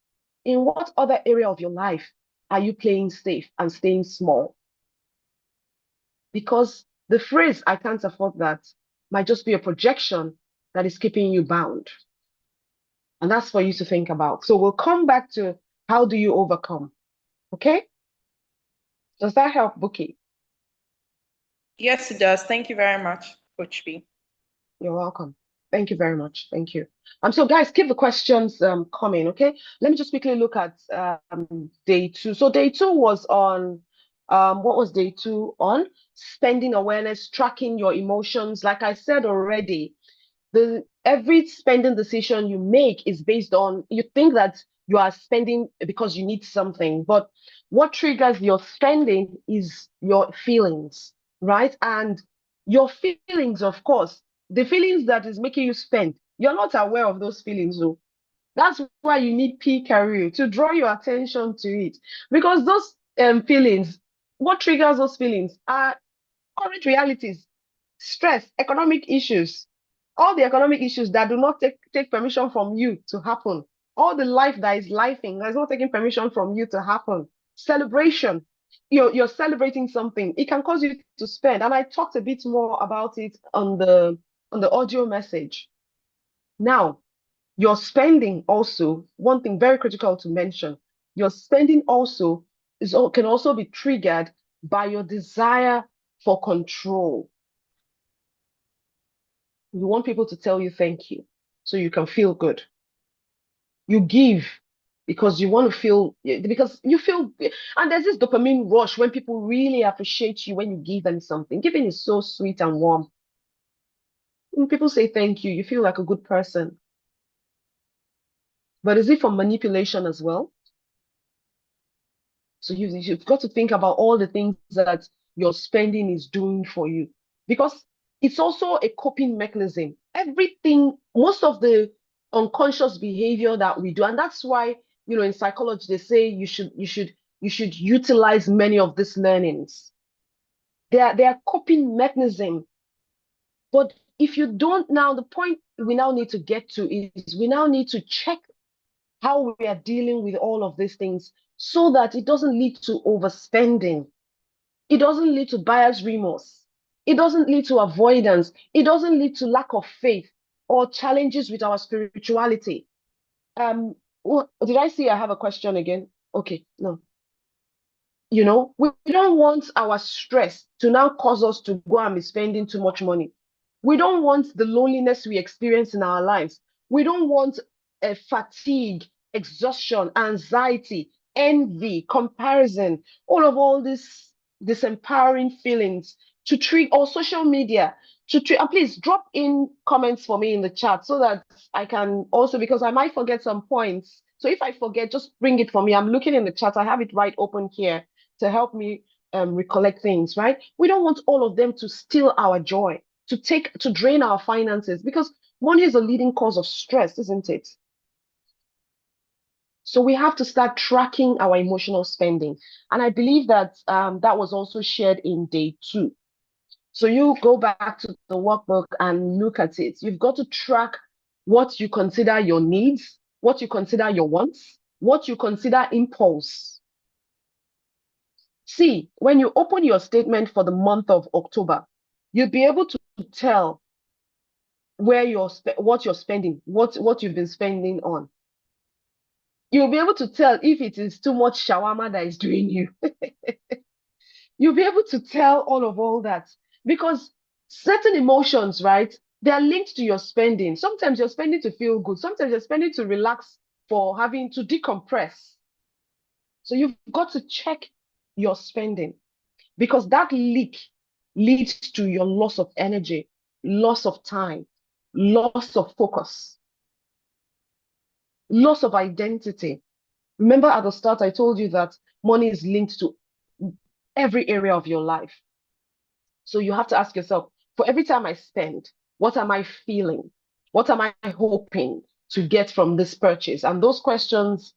in what other area of your life are you playing safe and staying small? Because the phrase, I can't afford that, might just be a projection that is keeping you bound. And that's for you to think about. So we'll come back to how do you overcome? Okay? Does that help, Bookie? Yes, it does. Thank you very much, Coach B. You're welcome. Thank you very much. Thank you. So guys, keep the questions coming, okay? Let me just quickly look at day 2. So day 2 was on what was day 2 on? Spending awareness, tracking your emotions. Like I said already, every spending decision you make is based on, you think that you are spending because you need something, but what triggers your spending is your feelings, right? And your feelings, of course, the feelings that is making you spend, you're not aware of those feelings, though. That's why you need Carew to draw your attention to it, because those feelings, what triggers those feelings are current realities, stress, economic issues, all the economic issues that do not take permission from you to happen, all the life that is lifing that is not taking permission from you to happen, celebration, you're celebrating something, it can cause you to spend. And I talked a bit more about it on the audio message. Now, your spending also, one thing very critical to mention, your spending also can also be triggered by your desire for control. You want people to tell you thank you so you can feel good. You give because you want to feel, because you feel, and there's this dopamine rush when people really appreciate you when you give them something. Giving is so sweet and warm. When people say thank you, you feel like a good person. But is it for manipulation as well? So you've got to think about all the things that your spending is doing for you, because it's also a coping mechanism. Everything, most of the unconscious behavior that we do, and that's why, in psychology they say you should utilize many of these learnings. They are coping mechanism. But if you don't now, the point we now need to get to is we now need to check how we are dealing with all of these things so that it doesn't lead to overspending. It doesn't lead to buyer's remorse. It doesn't lead to avoidance. It doesn't lead to lack of faith or challenges with our spirituality. Did I see I have a question again? Okay, no. We don't want our stress to now cause us to go and be spending too much money. We don't want the loneliness we experience in our lives. We don't want fatigue, exhaustion, anxiety, envy, comparison, all these disempowering feelings to treat, or social media to treat. And please drop in comments for me in the chat so that I can also, because I might forget some points. So if I forget, just bring it for me. I'm looking in the chat. I have it right open here to help me recollect things, right? We don't want all of them to steal our joy, to drain our finances, because money is a leading cause of stress, isn't it? So we have to start tracking our emotional spending. And I believe that that was also shared in day 2. So you go back to the workbook and look at it. You've got to track what you consider your needs, what you consider your wants, what you consider impulse. See, when you open your statement for the month of October, you'll be able to tell what you're spending, what you've been spending on. You'll be able to tell if it is too much shawarma that is doing you. You'll be able to tell all that, because certain emotions, right, they are linked to your spending. Sometimes you're spending to feel good. Sometimes you're spending to relax, for having to decompress. So you've got to check your spending, because that leak leads to your loss of energy, loss of time, loss of focus, loss of identity. Remember at the start, I told you that money is linked to every area of your life. So you have to ask yourself, for every time I spend, what am I feeling? What am I hoping to get from this purchase? And those questions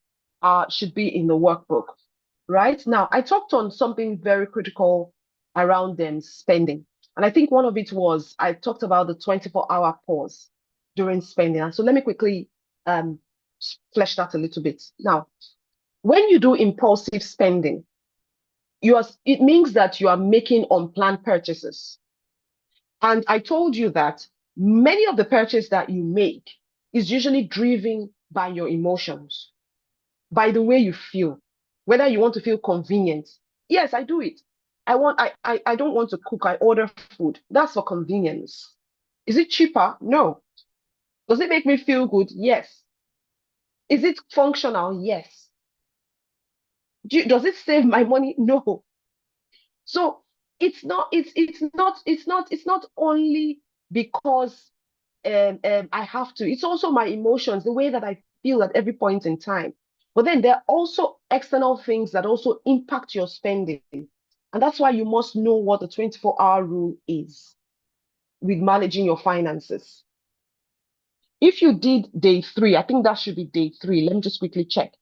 should be in the workbook. Right now, I talked on something very critical around them spending. And I think one of it was I talked about the 24-hour pause during spending. And so let me quickly flesh that a little bit. Now, when you do impulsive spending, it means that you are making unplanned purchases. And I told you that many of the purchases that you make is usually driven by your emotions, by the way you feel, whether you want to feel convenient. Yes, I do it. I don't want to cook. I order food. That's for convenience. Is it cheaper? No. Does it make me feel good? Yes. Is it functional? Yes. Does it save my money? No. So it's not only because I have to. It's also my emotions, the way that I feel at every point in time. But then there are also external things that also impact your spending. And that's why you must know what the 24-hour rule is with managing your finances. If you did day 3, I think that should be day 3. Let me just quickly check.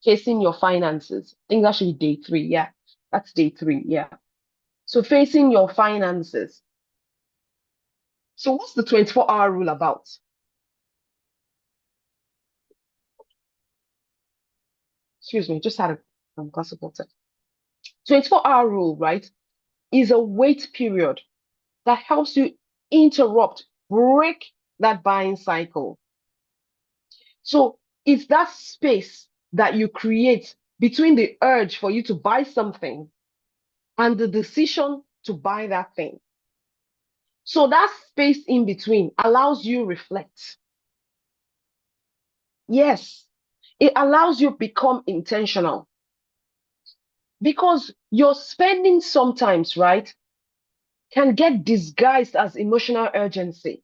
Facing your finances. I think that should be day 3. Yeah, that's day 3. Yeah. So facing your finances. So what's the 24-hour rule about? Excuse me, just had a glass of water. 24-hour rule, right, is a wait period that helps you break that buying cycle. So it's that space that you create between the urge for you to buy something and the decision to buy that thing. So that space in between allows you reflect. Yes, it allows you become intentional. Because your spending sometimes, right, can get disguised as emotional urgency.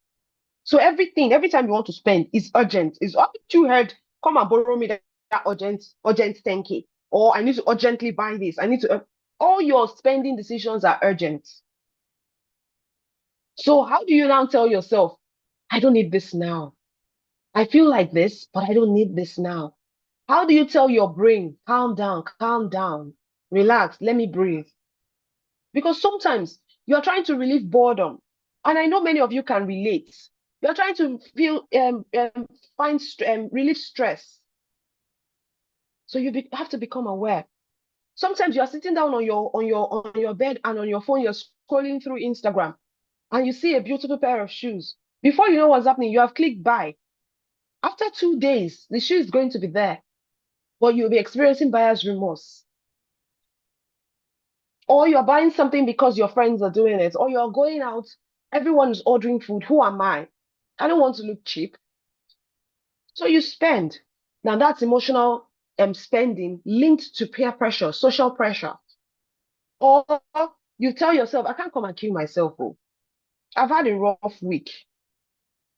So every time you want to spend is urgent. Is what you heard, come and borrow me that urgent 10K, or I need to urgently buy this. I need to, all your spending decisions are urgent. So how do you now tell yourself, I don't need this now? I feel like this, but I don't need this now. How do you tell your brain, calm down, relax, let me breathe? Because sometimes you're trying to relieve boredom. And I know many of you can relate. You're trying to feel, relieve stress. So you have to become aware. Sometimes you're sitting down on your bed and on your phone, you're scrolling through Instagram and you see a beautiful pair of shoes. Before you know what's happening, you have clicked buy. After 2 days, the shoe is going to be there, but you'll be experiencing buyer's remorse. Or you're buying something because your friends are doing it, or you're going out, everyone's ordering food. Who am I? I don't want to look cheap. So you spend. Now that's emotional spending linked to peer pressure, social pressure. Or you tell yourself, I can't come and kill myself. Oh. I've had a rough week.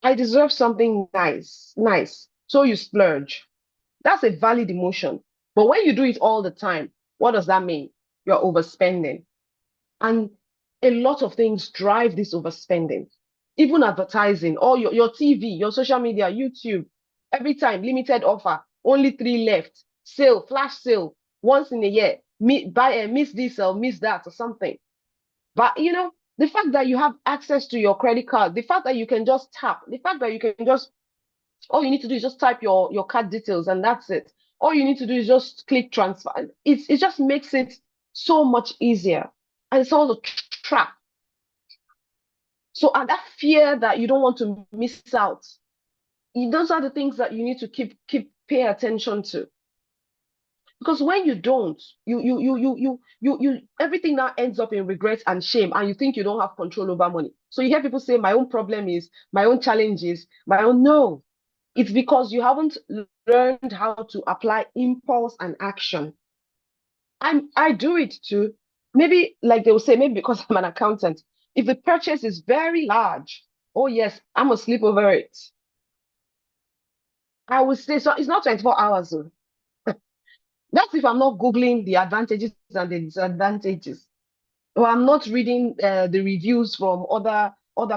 I deserve something nice. So you splurge. That's a valid emotion. But when you do it all the time, what does that mean? You're overspending. And a lot of things drive this overspending. Even advertising, or your TV, your social media, YouTube, every time, limited offer, only 3 left, sale, flash sale, once in a year, miss this or miss that or something. But the fact that you have access to your credit card, the fact that you can just tap, the fact that you can just, all you need to do is just type your card details and that's it. All you need to do is just click transfer. It just makes it so much easier. And it's all a trap. So, and that fear that you don't want to miss out, those are the things that you need to keep pay attention to. Because when you don't, you everything now ends up in regret and shame, and you think you don't have control over money. So you hear people say, my own problem is, my own challenge is, my own. No, it's because you haven't learned how to apply impulse and action. I do it too. Maybe like they will say, maybe because I'm an accountant, if the purchase is very large, oh yes, I'm gonna sleep over it. I would say so. It's not 24 hours though. That's if I'm not Googling the advantages and the disadvantages. Or I'm not reading the reviews from other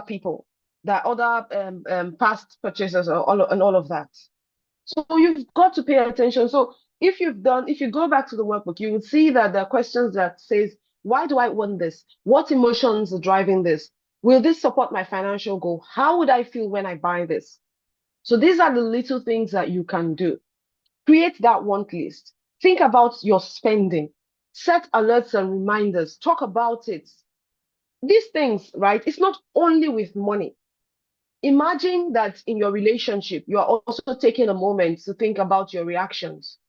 people, that other past purchases or all of that. So you've got to pay attention. So if you go back to the workbook, you will see that there are questions that says, why do I want this? What emotions are driving this? Will this support my financial goal? How would I feel when I buy this? So these are the little things that you can do. Create that want list. Think about your spending. Set alerts and reminders. Talk about it. These things, right? It's not only with money. Imagine that in your relationship, you are also taking a moment to think about your reactions.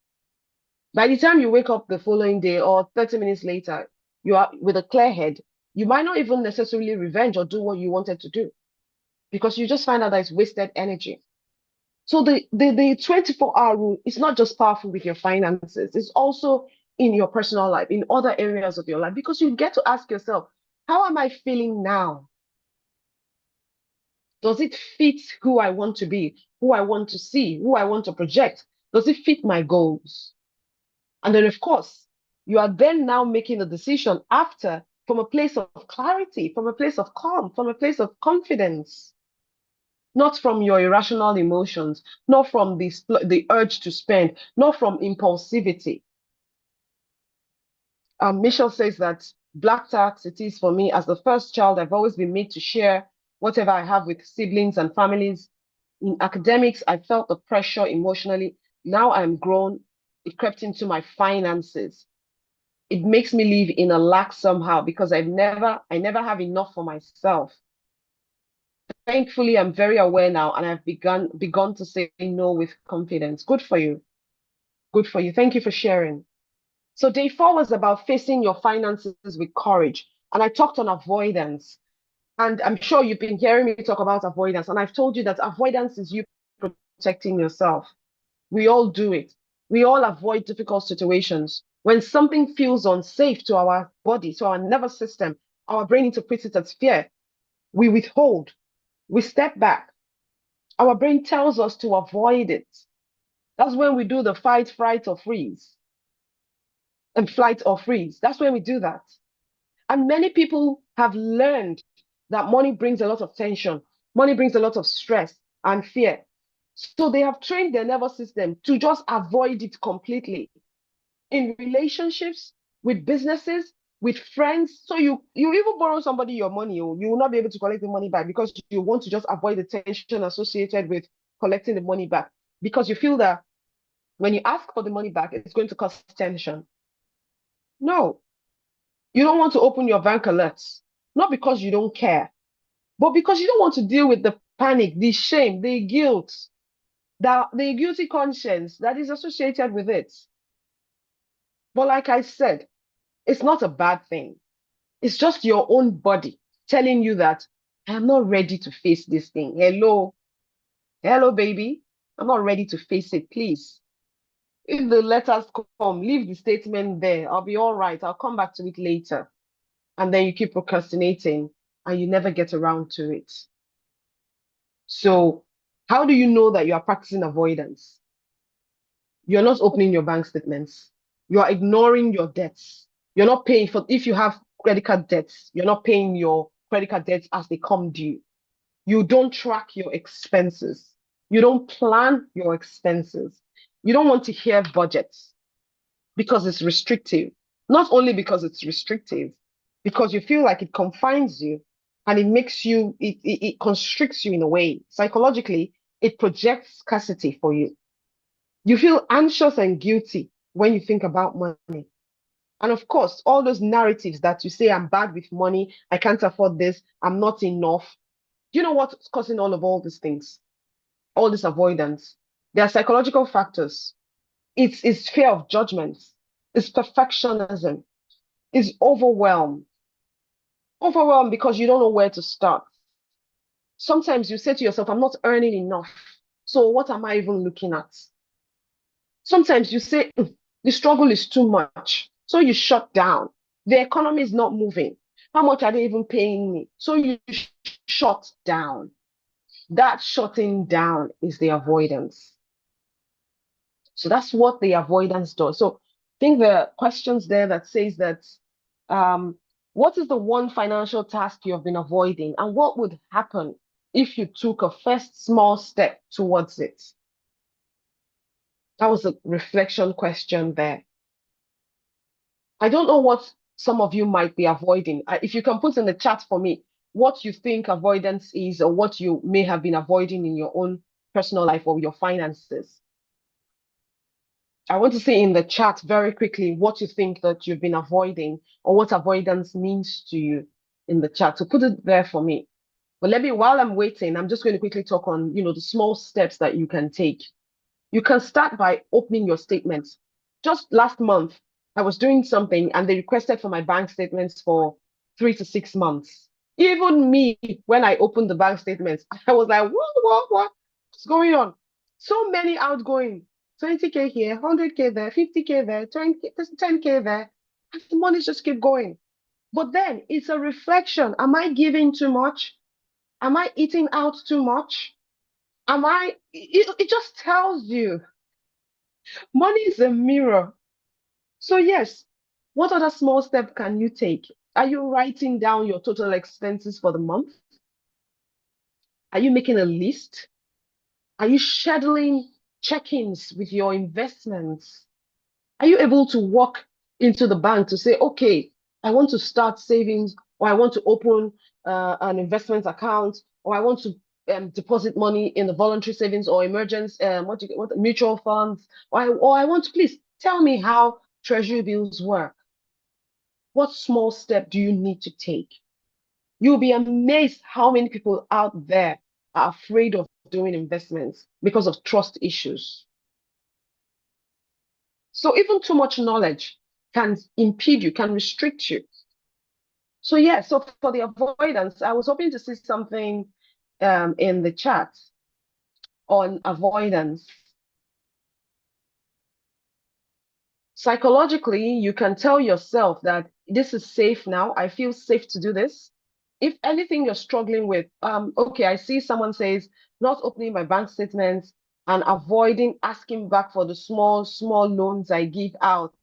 By the time you wake up the following day or 30 minutes later, you are with a clear head. You might not even necessarily revenge or do what you wanted to do because you just find out that it's wasted energy. So the 24-hour rule is not just powerful with your finances, it's also in your personal life, in other areas of your life, because you get to ask yourself, how am I feeling now? Does it fit who I want to be, who I want to see, who I want to project? Does it fit my goals? And then, of course, you are then now making a decision after from a place of clarity, from a place of calm, from a place of confidence, not from your irrational emotions, not from the urge to spend, not from impulsivity. Michelle says that Black tax it is for me. As the first child, I've always been made to share whatever I have with siblings and families. In academics, I felt the pressure emotionally. Now I'm grown, it crept into my finances. It makes me live in a lack somehow because I never have enough for myself. Thankfully, I'm very aware now and I've begun to say no with confidence. Good for you. Good for you. Thank you for sharing. So day 4 was about facing your finances with courage. And I talked on avoidance. And I'm sure you've been hearing me talk about avoidance. And I've told you that avoidance is you protecting yourself. We all do it. We all avoid difficult situations. When something feels unsafe to our body, to our nervous system, our brain interprets it as fear. We withhold. We step back. Our brain tells us to avoid it. That's when we do the fight, flight, or freeze. And flight or freeze. That's when we do that. And many people have learned that money brings a lot of tension, money brings a lot of stress and fear. So they have trained their nervous system to just avoid it completely in relationships, with businesses, with friends. So you even borrow somebody your money, you will not be able to collect the money back because you want to just avoid the tension associated with collecting the money back because you feel that when you ask for the money back, it's going to cause tension. No, you don't want to open your bank alerts, not because you don't care, but because you don't want to deal with the panic, the shame, the guilt, the guilty conscience that is associated with it. But like I said, it's not a bad thing. It's just your own body telling you that I'm not ready to face this thing. Hello, hello, baby. I'm not ready to face it, please. If the letters come, leave the statement there. I'll be all right. I'll come back to it later. And then you keep procrastinating and you never get around to it. So, how do you know that you are practicing avoidance? You're not opening your bank statements. You are ignoring your debts. You're not paying for, if you have credit card debts, you're not paying your credit card debts as they come due. You don't track your expenses. You don't plan your expenses. You don't want to hear budgets because it's restrictive. Not only because it's restrictive, because you feel like it confines you and it makes you, it constricts you in a way. Psychologically, it projects scarcity for you. You feel anxious and guilty when you think about money. And of course, all those narratives that you say, I'm bad with money, I can't afford this, I'm not enough. Do you know what's causing all these things? All this avoidance. There are psychological factors. It's fear of judgment. It's perfectionism. It's overwhelm. Overwhelmed because you don't know where to start. Sometimes you say to yourself, I'm not earning enough. So what am I even looking at? Sometimes you say, the struggle is too much. So you shut down. The economy is not moving. How much are they even paying me? So you shut down. That shutting down is the avoidance. So that's what the avoidance does. So I think the questions there that says that what is the one financial task you have been avoiding and what would happen if you took a first small step towards it? That was a reflection question there. I don't know what some of you might be avoiding. If you can put in the chat for me what you think avoidance is or what you may have been avoiding in your own personal life or your finances. I want to see in the chat very quickly what you think that you've been avoiding or what avoidance means to you in the chat. So put it there for me. But while I'm waiting, I'm just going to quickly talk on, the small steps that you can take. You can start by opening your statements. Just last month, I was doing something and they requested for my bank statements for 3 to 6 months. Even me, when I opened the bank statements, I was like, what's going on? So many outgoing, 20K here, 100K there, 50K there, 10K there. And the money just keep going. But then it's a reflection. Am I giving too much? Am I eating out too much? It just tells you. Money is a mirror. So yes, what other small step can you take? Are you writing down your total expenses for the month? Are you making a list? Are you scheduling check-ins with your investments? Are you able to walk into the bank to say, okay, I want to start savings, or I want to open an investment account, or I want to deposit money in the voluntary savings or emergency, what mutual funds, or I want to, please tell me how treasury bills work. What small step do you need to take? You'll be amazed how many people out there are afraid of doing investments because of trust issues. So even too much knowledge can impede you, can restrict you. So yeah, so for the avoidance, I was hoping to see something in the chat on avoidance. Psychologically, you can tell yourself that this is safe now. I feel safe to do this. if anything you're struggling with, okay, I see someone says not opening my bank statements and avoiding asking back for the small, small loans I give out.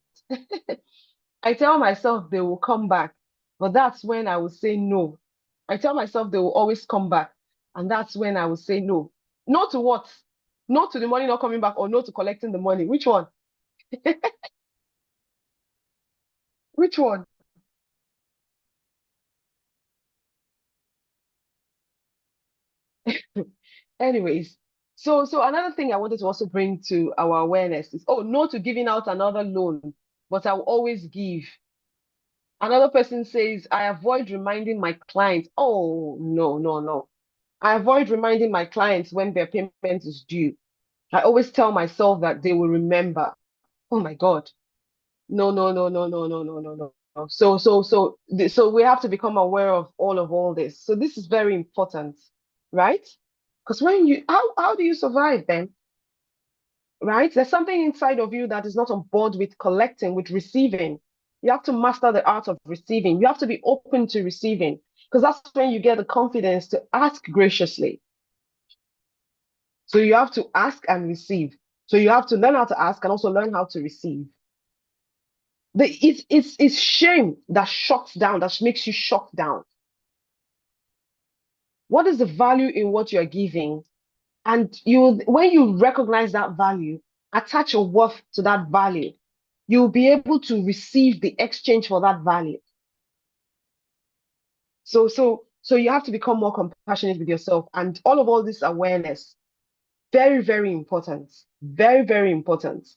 I tell myself they will come back, but that's when I will say no. I tell myself they will always come back, and that's when I will say no. No to what? No to the money not coming back, or no to collecting the money. Which one? Which one? Anyways, so another thing I wanted to also bring to our awareness is, oh, no to giving out another loan, but I will always give. Another person says, I avoid reminding my clients. Oh, no, no, no. I avoid reminding my clients when their payment is due. I always tell myself that they will remember. Oh my God. No, no, no, no, no, no, no, no, no. No. So we have to become aware of all this. So this is very important, right? Because when you, how do you survive then? Right? There's something inside of you that is not on board with collecting, with receiving. You have to master the art of receiving. You have to be open to receiving, because that's when you get the confidence to ask graciously. So you have to ask and receive. So you have to learn how to ask and also learn how to receive. It's shame that shuts down, that makes you shut down. What is the value in what you're giving? And when you recognize that value, attach a worth to that value, you'll be able to receive the exchange for that value. So you have to become more compassionate with yourself, and all this awareness, very, very important. Very, very important.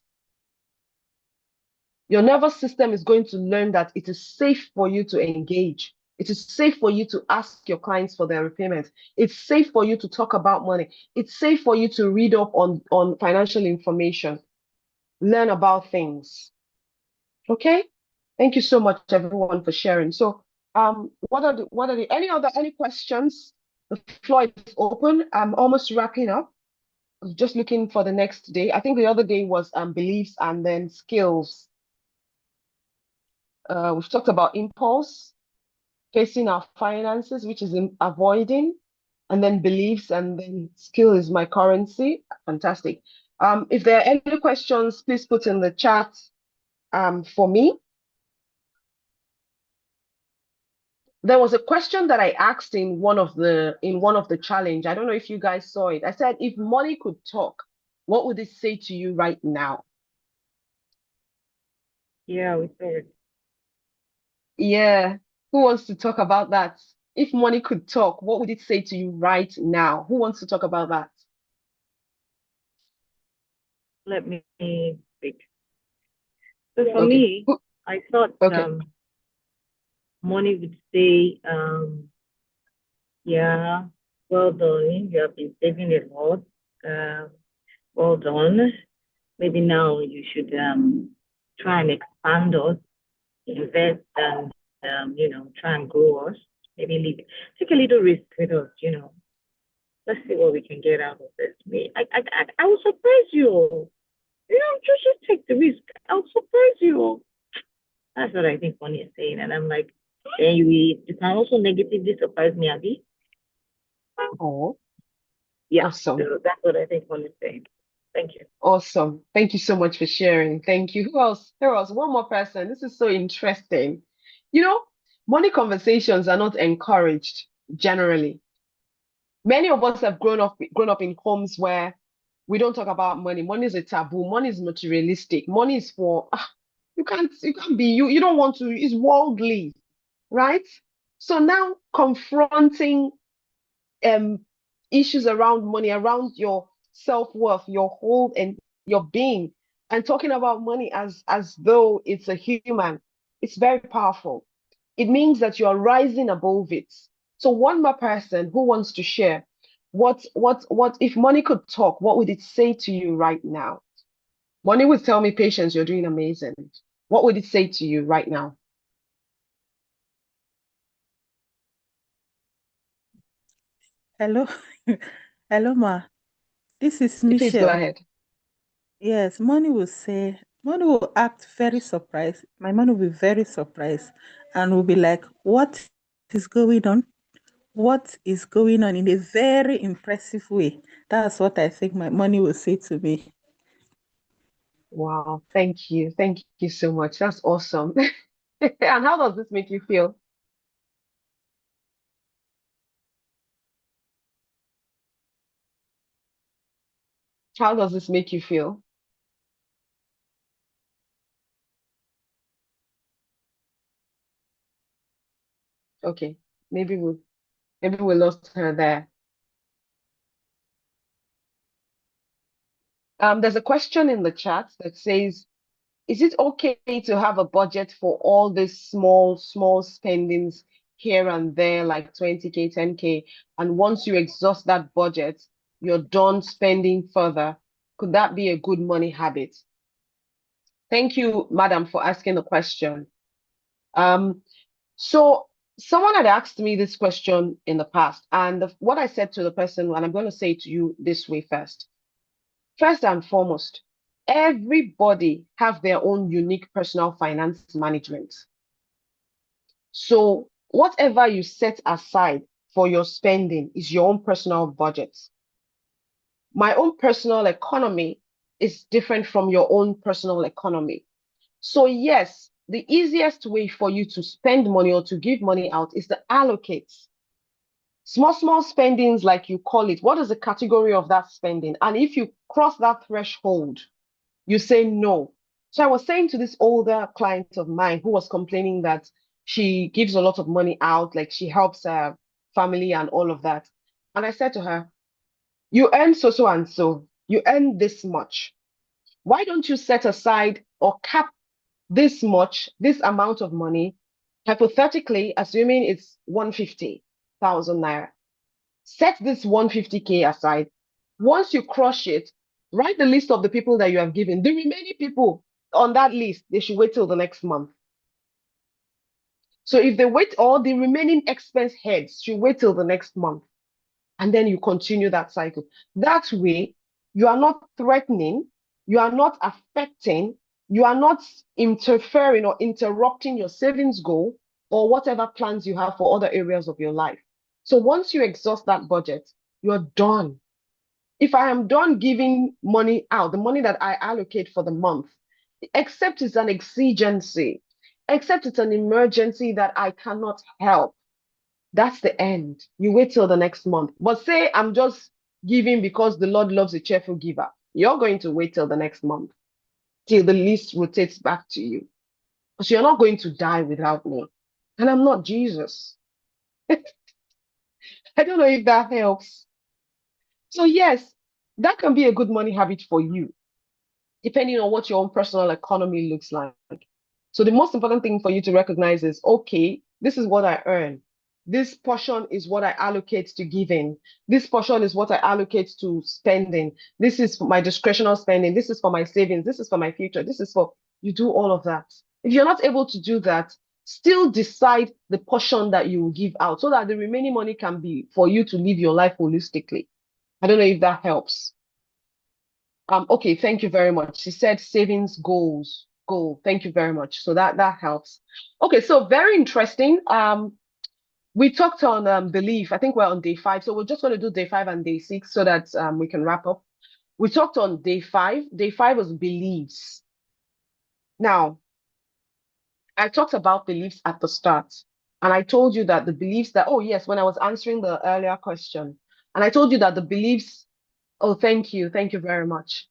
Your nervous system is going to learn that it is safe for you to engage. It is safe for you to ask your clients for their repayment. It's safe for you to talk about money. It's safe for you to read up on financial information, learn about things. Okay? Thank you so much, everyone, for sharing. So, any questions? The floor is open. I'm almost wrapping up. I was just looking for the next day. I think the other day was beliefs and then skills. We've talked about impulse, facing our finances, which is in avoiding, and then beliefs, and then skill is my currency. Fantastic. If there are any questions, please put in the chat for me. There was a question that I asked in one of the challenge. I don't know if you guys saw it. I said, if money could talk, what would it say to you right now? Yeah, we saw it. Yeah. Who wants to talk about that? If money could talk, what would it say to you right now? Who wants to talk about that? Let me speak. So for Okay. me, I thought Okay. money would say, yeah, well done. You have been saving a lot. Well done. Maybe now you should try and expand us, invest, and try and grow us. Maybe take a little risk with us. Let's see what we can get out of this. I will surprise you. Just take the risk. I'll surprise you. That's what I think money is saying. And I'm like, then you can also negatively surprise me, Abby. Oh, Yeah. awesome. So that's what I think money is saying. Thank you. Awesome. Thank you so much for sharing. Thank you. Who else? Who else? One more person. This is so interesting. Money conversations are not encouraged generally. Many of us have grown up in homes where we don't talk about money. Money is a taboo. Money is materialistic. Money is for you can't be you. You don't want to. It's worldly, right? So now confronting um issues around money, around your self-worth, your whole and your being, and talking about money as though it's a human, it's very powerful. It means that you are rising above it. So one more person who wants to share what if money could talk, what would it say to you right now? Money would tell me, Patience, you're doing amazing. What would it say to you right now? Hello, hello, ma. This is Please go Michelle. ahead. Yes, money will act very surprised. My money will be very surprised and will be like, what is going on? what is going on in a very impressive way. That's what I think my money will say to me. Wow, thank you. Thank you so much. That's awesome. And how does this make you feel? How does this make you feel? Okay, maybe we lost her there. There's a question in the chat that says, is it okay to have a budget for all these small spendings here and there, like 20K, 10K, and once you exhaust that budget, you're done spending further? Could that be a good money habit? Thank you, madam, for asking the question. So someone had asked me this question in the past, and what I said to the person, and I'm going to say it to you this way first. First and foremost, everybody have their own unique personal finance management. So whatever you set aside for your spending is your own personal budget. My own personal economy is different from your own personal economy. So yes, the easiest way for you to spend money or to give money out is to allocate. Small spendings, like you call it, what is the category of that spending? And if you cross that threshold, you say no. So I was saying to this older client of mine who was complaining that she gives a lot of money out, like she helps her family and all of that. And I said to her, you earn so and so, you earn this much. Why don't you set aside or cap this much, this amount of money, hypothetically, assuming it's 150,000 naira? Set this 150K aside. Once you crush it, write the list of the people that you have given. The remaining people on that list, they should wait till the next month. So if they wait, all the remaining expense heads should wait till the next month. And then you continue that cycle. That way, you are not threatening, you are not affecting, you are not interfering or interrupting your savings goal or whatever plans you have for other areas of your life. So once you exhaust that budget, you're done. If I am done giving money out, the money that I allocate for the month, except it's an exigency, except it's an emergency that I cannot help, that's the end. You wait till the next month. But say I'm just giving because the Lord loves a cheerful giver. You're going to wait till the next month, till the list rotates back to you. Because you're not going to die without me. And I'm not Jesus. I don't know if that helps. So yes, that can be a good money habit for you, depending on what your own personal economy looks like. So the most important thing for you to recognize is, okay, this is what I earn. This portion is what I allocate to giving. This portion is what I allocate to spending. This is for my discretional spending. This is for my savings. This is for my future. This is for, you do all of that. If you're not able to do that, still decide the portion that you will give out so that the remaining money can be for you to live your life holistically. I don't know if that helps. Okay, thank you very much. She said savings goal. Thank you very much. So that helps. Okay, so very interesting. We talked on belief. I think we're on day 5. So we're just going to do day 5 and day 6 so that we can wrap up. We talked on day 5. Day 5 was beliefs. Now, I talked about beliefs at the start. And I told you that the beliefs that, oh yes, when I was answering the earlier question, and I told you that the beliefs, oh, thank you. Thank you very much.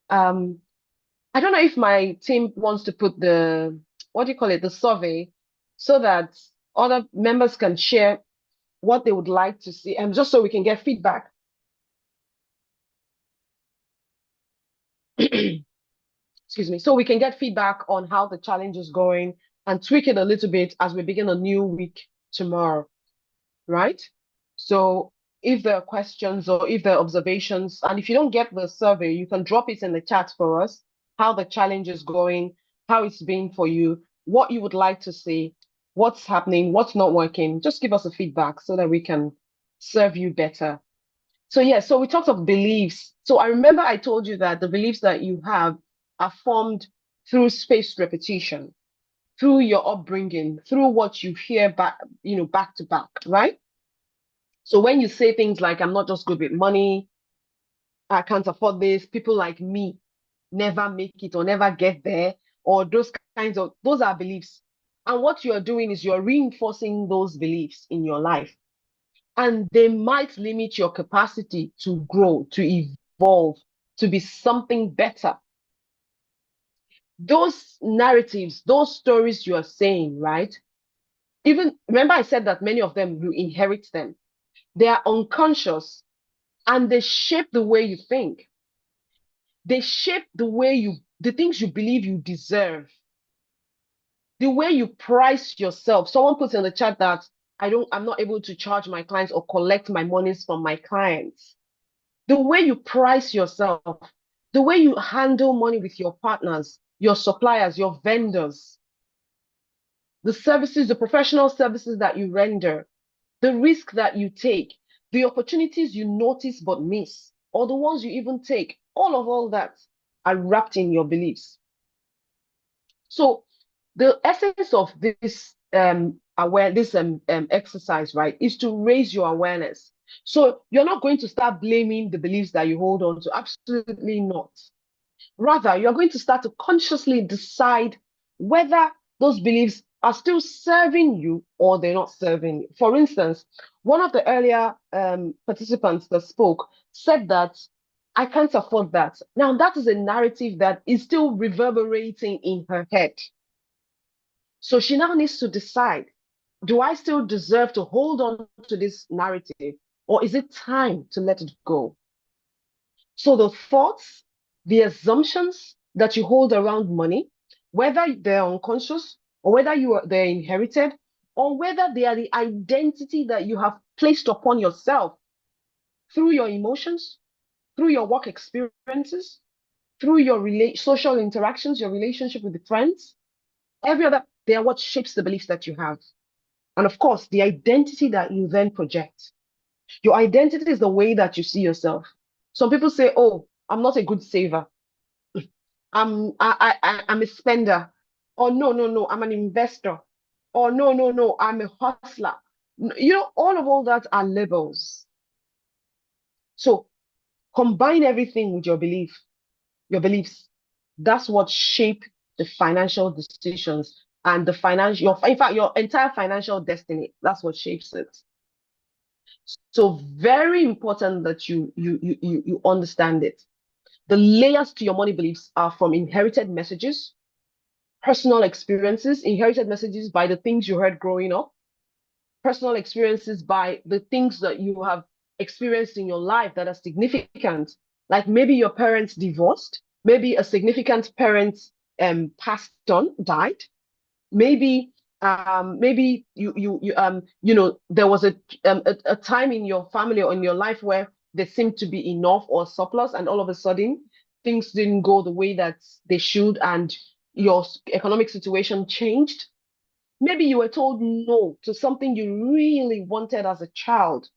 I don't know if my team wants to put the, what do you call it, the survey, so that other members can share what they would like to see, and just so we can get feedback. Excuse me. So we can get feedback on how the challenge is going and tweak it a little bit as we begin a new week tomorrow, right? So if there are questions or if there are observations, and if you don't get the survey, you can drop it in the chat for us, how the challenge is going, how it's been for you, what you would like to see, what's happening, what's not working. Just give us a feedback so that we can serve you better. So yeah, so we talked of beliefs. So I remember I told you that the beliefs that you have are formed through spaced repetition, through your upbringing, through what you hear back, back to back, right? So when you say things like, I'm not just good with money, I can't afford this, people like me never make it or never get there, or those are beliefs. And what you're doing is you're reinforcing those beliefs in your life. And they might limit your capacity to grow, to evolve, to be something better. Those narratives, those stories you are saying, right? Even remember, I said that many of them, you inherit them. They are unconscious and they shape the way you think. They shape the things you believe you deserve, the way you price yourself. Someone puts in the chat that I'm not able to charge my clients or collect my monies from my clients. The way you price yourself, the way you handle money with your partners, your suppliers, your vendors, the services, the professional services that you render, the risk that you take, the opportunities you notice but miss, or the ones you even take, all that are wrapped in your beliefs. So the essence of this exercise, right, is to raise your awareness. So you're not going to start blaming the beliefs that you hold on to. Absolutely not. Rather, you're going to start to consciously decide whether those beliefs are still serving you or they're not serving you. For instance, one of the earlier participants that spoke said that I can't afford that. Now, that is a narrative that is still reverberating in her head. So she now needs to decide, do I still deserve to hold on to this narrative, or is it time to let it go? So the thoughts, the assumptions that you hold around money, whether they're unconscious or whether they're inherited, or whether they are the identity that you have placed upon yourself through your emotions, through your work experiences, through your social interactions, your relationship with the friends, they are what shapes the beliefs that you have. And of course, the identity that you then project. Your identity is the way that you see yourself. Some people say, oh, I'm not a good saver. I'm a spender. Or no, I'm an investor. Or no, I'm a hustler. All that are labels. So combine everything with your beliefs. That's what shape the financial decisions and in fact, your entire financial destiny. That's what shapes it. So very important that you understand it. The layers to your money beliefs are from inherited messages, personal experiences, inherited messages by the things you heard growing up, personal experiences by the things that you have experienced in your life that are significant. Like maybe your parents divorced, maybe a significant parent passed on, died, maybe there was a time in your family or in your life where there seemed to be enough or surplus, and all of a sudden things didn't go the way that they should, and your economic situation changed. Maybe you were told no to something you really wanted as a child,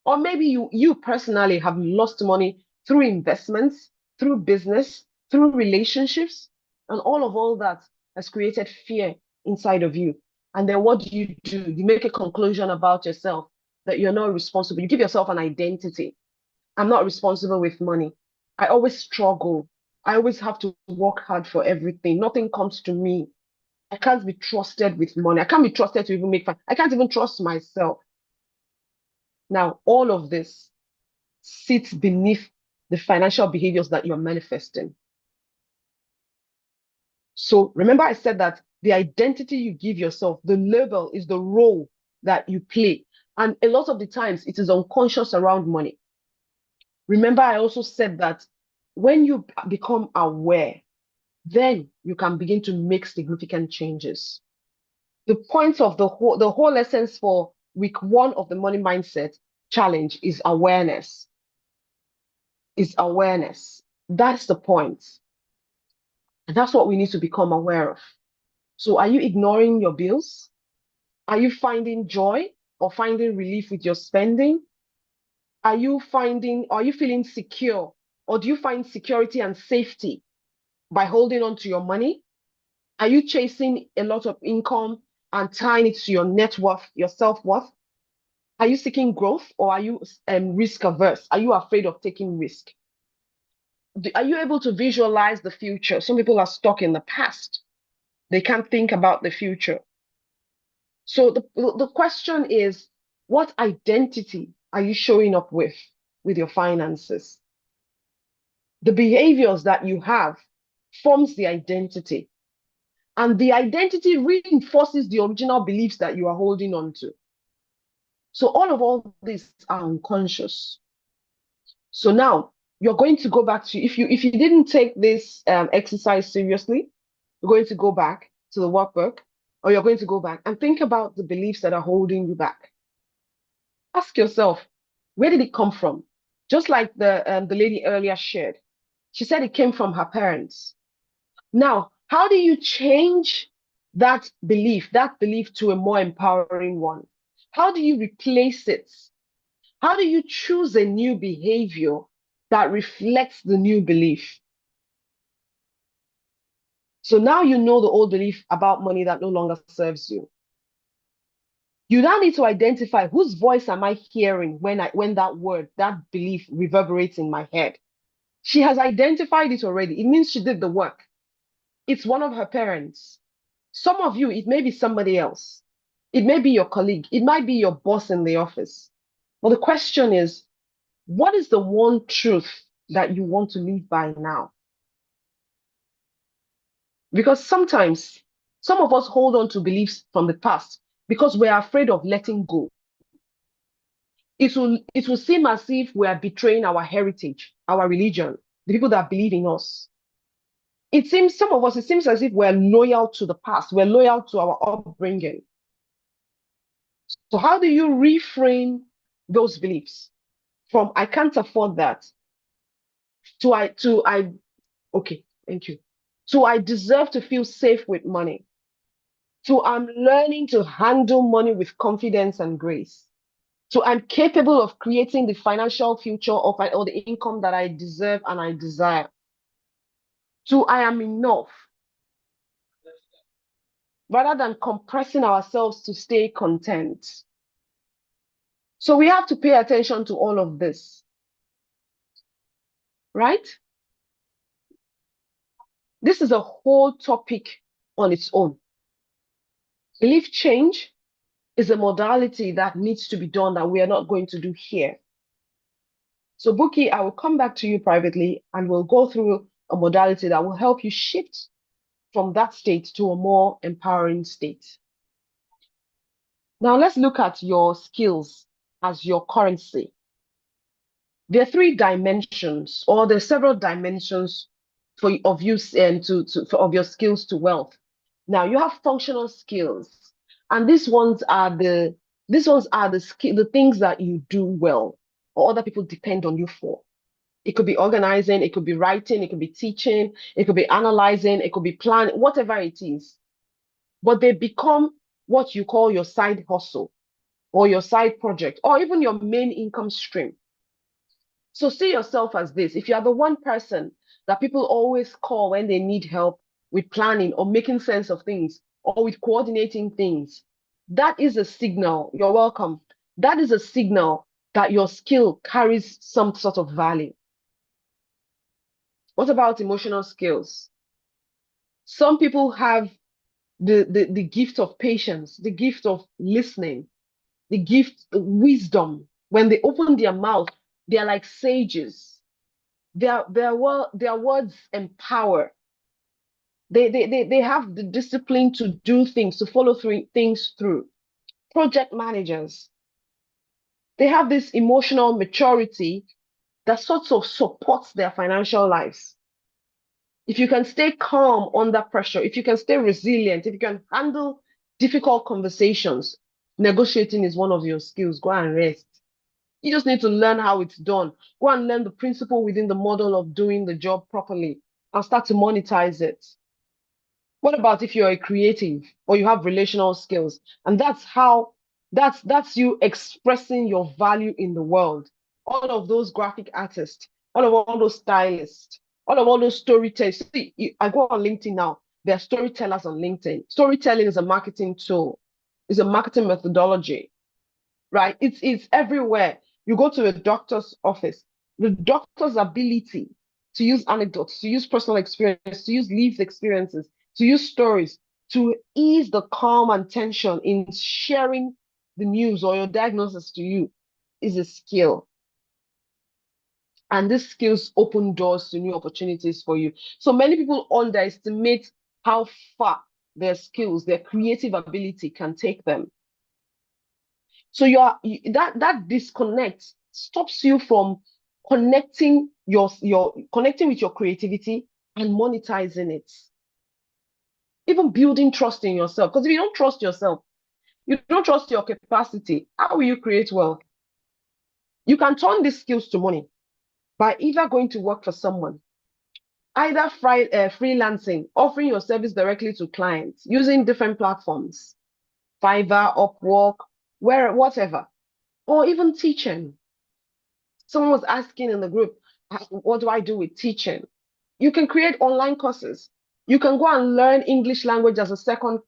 or maybe you personally have lost money through investments, through business, through relationships, and all that has created fear inside of you. And then what do? You make a conclusion about yourself that you're not responsible. You give yourself an identity. I'm not responsible with money. I always struggle. I always have to work hard for everything. Nothing comes to me. I can't be trusted with money. I can't be trusted to even make fun. I can't even trust myself. Now, all of this sits beneath the financial behaviors that you're manifesting. So remember, I said that the identity you give yourself, the label, is the role that you play. And a lot of the times it is unconscious around money. Remember, I also said that when you become aware, then you can begin to make significant changes. The point of the whole essence for week 1 of the money mindset challenge is awareness. That's the point. And that's what we need to become aware of. So are you ignoring your bills? Are you finding joy or finding relief with your spending? Are you feeling secure, or do you find security and safety by holding on to your money? Are you chasing a lot of income and tying it to your net worth, your self-worth? Are you seeking growth, or are you risk averse? Are you afraid of taking risk? Are you able to visualize the future? Some people are stuck in the past. They can't think about the future. So the question is, what identity are you showing up with your finances? The behaviors that you have forms the identity. And the identity reinforces the original beliefs that you are holding on to. So all these are unconscious. So now you're going to go back to, if you didn't take this exercise seriously, you're going to go back to the workbook, or you're going to go back and think about the beliefs that are holding you back. Ask yourself, where did it come from? Just like the lady earlier shared. She said it came from her parents. Now, how do you change that belief to a more empowering one? How do you replace it? How do you choose a new behavior that reflects the new belief? So now you know the old belief about money that no longer serves you. You now need to identify whose voice am I hearing when that belief reverberates in my head. She has identified it already. It means she did the work. It's one of her parents. Some of you, it may be somebody else. It may be your colleague. It might be your boss in the office. But the question is, what is the one truth that you want to live by now? Because sometimes some of us hold on to beliefs from the past because we're afraid of letting go. It will seem as if we are betraying our heritage, our religion, the people that believe in us. It seems as if we're loyal to the past, we're loyal to our upbringing. So how do you reframe those beliefs from I can't afford that to okay, thank you. So I deserve to feel safe with money. So I'm learning to handle money with confidence and grace. So I'm capable of creating the financial future or the income that I deserve and I desire. So I am enough. Rather than compressing ourselves to stay content. So we have to pay attention to all of this. Right? This is a whole topic on its own. Belief change is a modality that needs to be done that we are not going to do here. So Buki, I will come back to you privately and we'll go through a modality that will help you shift from that state to a more empowering state. Now let's look at your skills as your currency. There are three dimensions, or there are several dimensions of use and of your skills to wealth. Now you have functional skills, and these ones are the things that you do well, or other people depend on you for. It could be organizing, it could be writing, it could be teaching, it could be analyzing, it could be planning, whatever it is. But they become what you call your side hustle, or your side project, or even your main income stream. So see yourself as this. If you are the one person that people always call when they need help with planning or making sense of things or with coordinating things, that is a signal. You're welcome. That is a signal that your skill carries some sort of value. What about emotional skills? Some people have the gift of patience, the gift of listening, the gift of wisdom. When they open their mouth, they are like sages. Their words empower. They have the discipline to do things, to follow things through. Project managers, they have this emotional maturity that sort of supports their financial lives. If you can stay calm under pressure, if you can stay resilient, if you can handle difficult conversations, negotiating is one of your skills. Go and rest. You just need to learn how it's done. Go and learn the principle within the model of doing the job properly and start to monetize it. What about if you're a creative or you have relational skills? And that's you expressing your value in the world. All of those graphic artists, all those stylists, all those storytellers. See, I go on LinkedIn now. There are storytellers on LinkedIn. Storytelling is a marketing tool, it's a marketing methodology. right? It's everywhere. You go to a doctor's office, the doctor's ability to use anecdotes, to use personal experience, to use lived experiences, to use stories, to ease the calm and tension in sharing the news or your diagnosis to you is a skill. And these skills open doors to new opportunities for you. So many people underestimate how far their skills, their creative ability can take them. So that disconnect stops you from connecting connecting with your creativity and monetizing it. Even building trust in yourself. Because if you don't trust yourself, you don't trust your capacity, how will you create wealth? You can turn these skills to money by either going to work for someone, either freelancing, offering your service directly to clients, using different platforms, Fiverr, Upwork, whatever, or even teaching. Someone was asking in the group, what do I do with teaching? You can create online courses. You can go and learn English language as a second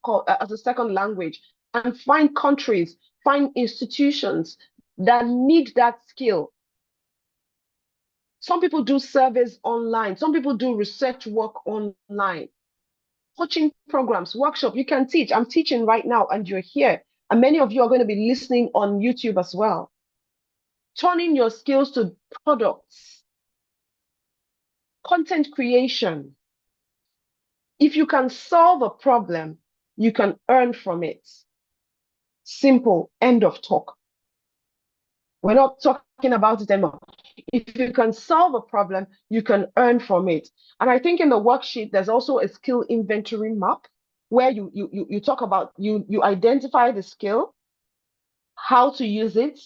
language and find countries, find institutions that need that skill. Some people do surveys online. Some people do research work online. Coaching programs, workshop, you can teach. I'm teaching right now and you're here. And many of you are going to be listening on YouTube as well. Turning your skills to products, content creation. If you can solve a problem, you can earn from it. Simple, end of talk. We're not talking about it anymore. If you can solve a problem, you can earn from it. And I think in the worksheet, there's also a skill inventory map where you talk about, you identify the skill, how to use it,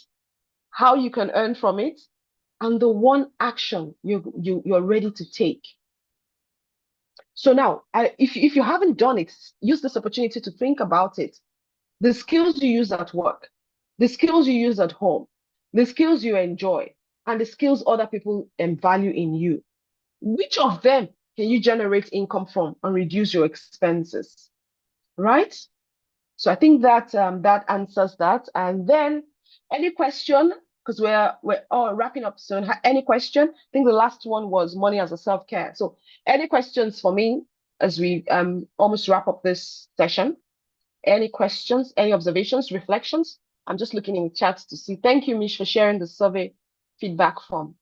how you can earn from it, and the one action you're ready to take. So now, if you haven't done it, use this opportunity to think about it. The skills you use at work, the skills you use at home, the skills you enjoy, and the skills other people value in you. Which of them can you generate income from and reduce your expenses? Right? So I think that that answers that. And then any question, because we're all wrapping up soon. Any question? I think the last one was money as a self-care. So any questions for me as we almost wrap up this session? Any questions, any observations, reflections? I'm just looking in the chat to see. Thank you, Mish, for sharing the survey feedback form.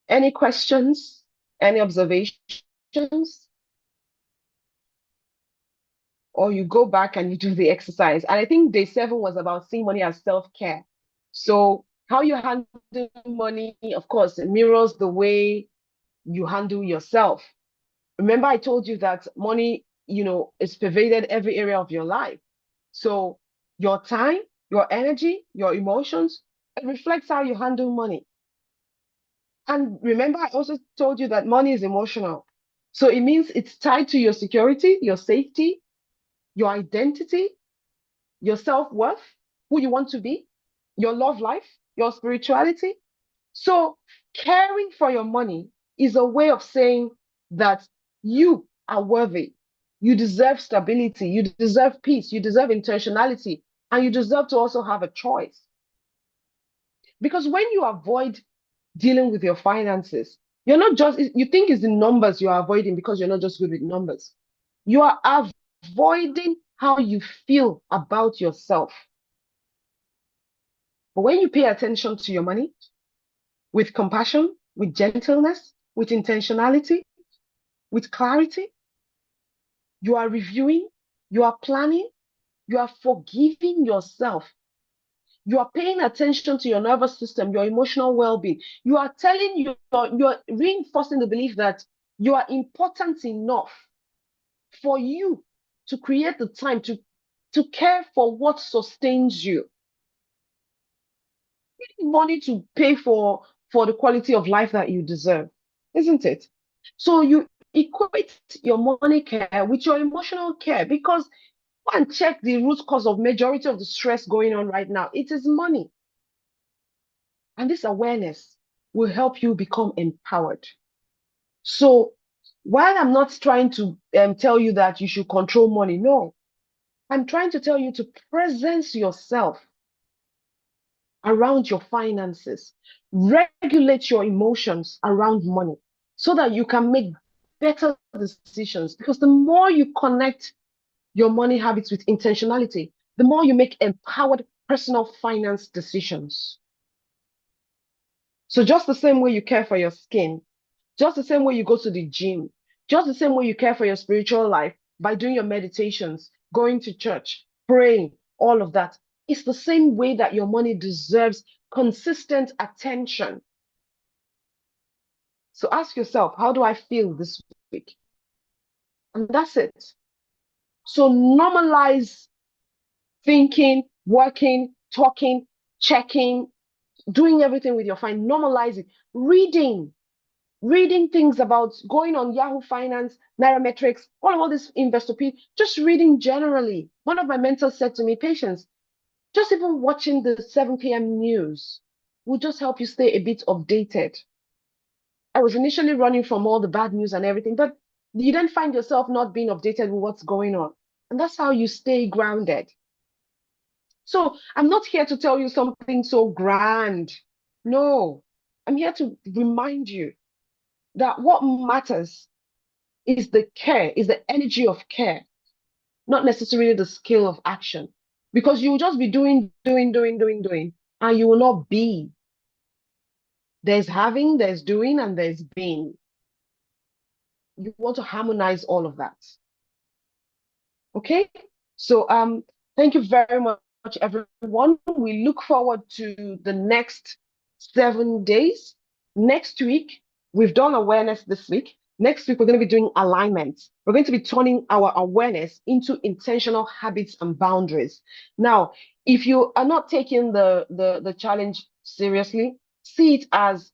Any questions? Any observations? Or you go back and you do the exercise. And I think day 7 was about seeing money as self-care. So how you handle money, of course, it mirrors the way you handle yourself. Remember, I told you that money, is pervaded every area of your life. So your time, your energy, your emotions, it reflects how you handle money. And remember, I also told you that money is emotional. So it means it's tied to your security, your safety, your identity, your self-worth, who you want to be, your love life, your spirituality. So caring for your money is a way of saying that you are worthy. You deserve stability. You deserve peace. You deserve intentionality. And you deserve to also have a choice. Because when you avoid dealing with your finances, you're not just, you think it's the numbers you are avoiding because you're not just good with numbers. You are avoiding how you feel about yourself. But when you pay attention to your money with compassion, with gentleness, with intentionality, with clarity, you are reviewing, you are planning, you are forgiving yourself. You are paying attention to your nervous system, your emotional well-being. You are telling you're reinforcing the belief that you are important enough for you to create the time to care for what sustains you. You need money to pay for the quality of life that you deserve, isn't it? So you equate your money care with your emotional care, because go and check the root cause of majority of the stress going on right now. It is money. And this awareness will help you become empowered. So while I'm not trying to tell you that you should control money, no, I'm trying to tell you to presence yourself around your finances. Regulate your emotions around money so that you can make better decisions. Because the more you connect your money habits with intentionality, the more you make empowered personal finance decisions. So just the same way you care for your skin, just the same way you go to the gym, just the same way you care for your spiritual life by doing your meditations, going to church, praying, all of that. It's the same way that your money deserves consistent attention. So ask yourself, how do I feel this week? And that's it. So normalize thinking, working, talking, checking, doing everything with your fine. Normalize it. Reading things about going on Yahoo Finance, Nairametrics, all this Investopedia, just reading generally. One of my mentors said to me, Patience, just even watching the 7 p.m. news will just help you stay a bit updated. I was initially running from all the bad news and everything, but you then find yourself not being updated with what's going on. And that's how you stay grounded. So I'm not here to tell you something so grand. No, I'm here to remind you that what matters is the care, is the energy of care, not necessarily the skill of action. Because you will just be doing, and you will not be. There's having, there's doing, and there's being. You want to harmonize all of that. Okay? So thank you very much, everyone. We look forward to the next 7 days. Next week, we've done awareness this week. Next week, we're going to be doing alignment. We're going to be turning our awareness into intentional habits and boundaries. Now, if you are not taking the challenge seriously, see it as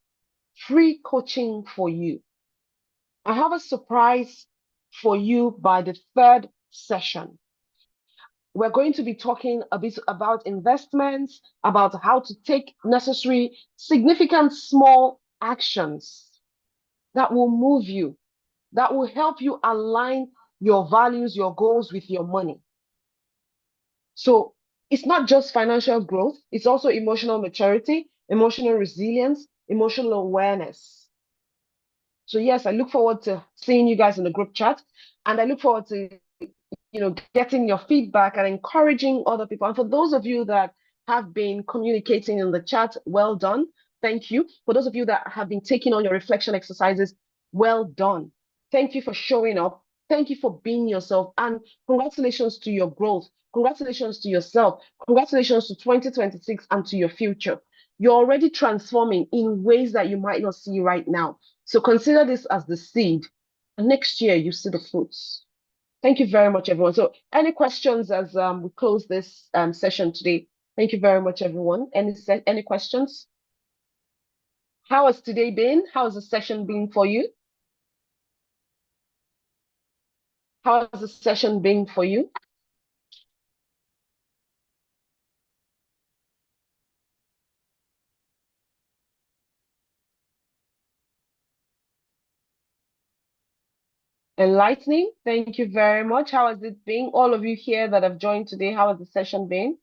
free coaching for you. I have a surprise for you by the 3rd session. We're going to be talking a bit about investments, about how to take necessary, significant, small actions that will move you, that will help you align your values, your goals with your money. So it's not just financial growth, it's also emotional maturity, emotional resilience, emotional awareness. So yes, I look forward to seeing you guys in the group chat, and I look forward to getting your feedback and encouraging other people. And for those of you that have been communicating in the chat, well done. Thank you. For those of you that have been taking on your reflection exercises, well done. Thank you for showing up. Thank you for being yourself. And congratulations to your growth. Congratulations to yourself. Congratulations to 2026 and to your future. You're already transforming in ways that you might not see right now. So consider this as the seed. And next year, you see the fruits. Thank you very much, everyone. So any questions as we close this session today? Thank you very much, everyone. Any questions? How has today been? How has the session been for you? How has the session been for you? Enlightening. Thank you very much. How has it been? All of you here that have joined today, how has the session been?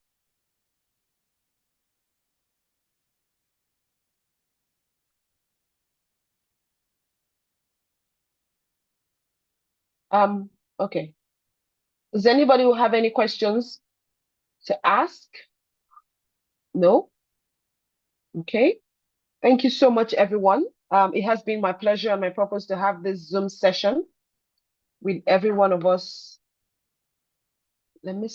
Okay. Does anybody who have any questions to ask? No? Okay. Thank you so much, everyone. It has been my pleasure and my purpose to have this Zoom session with every one of us. Let me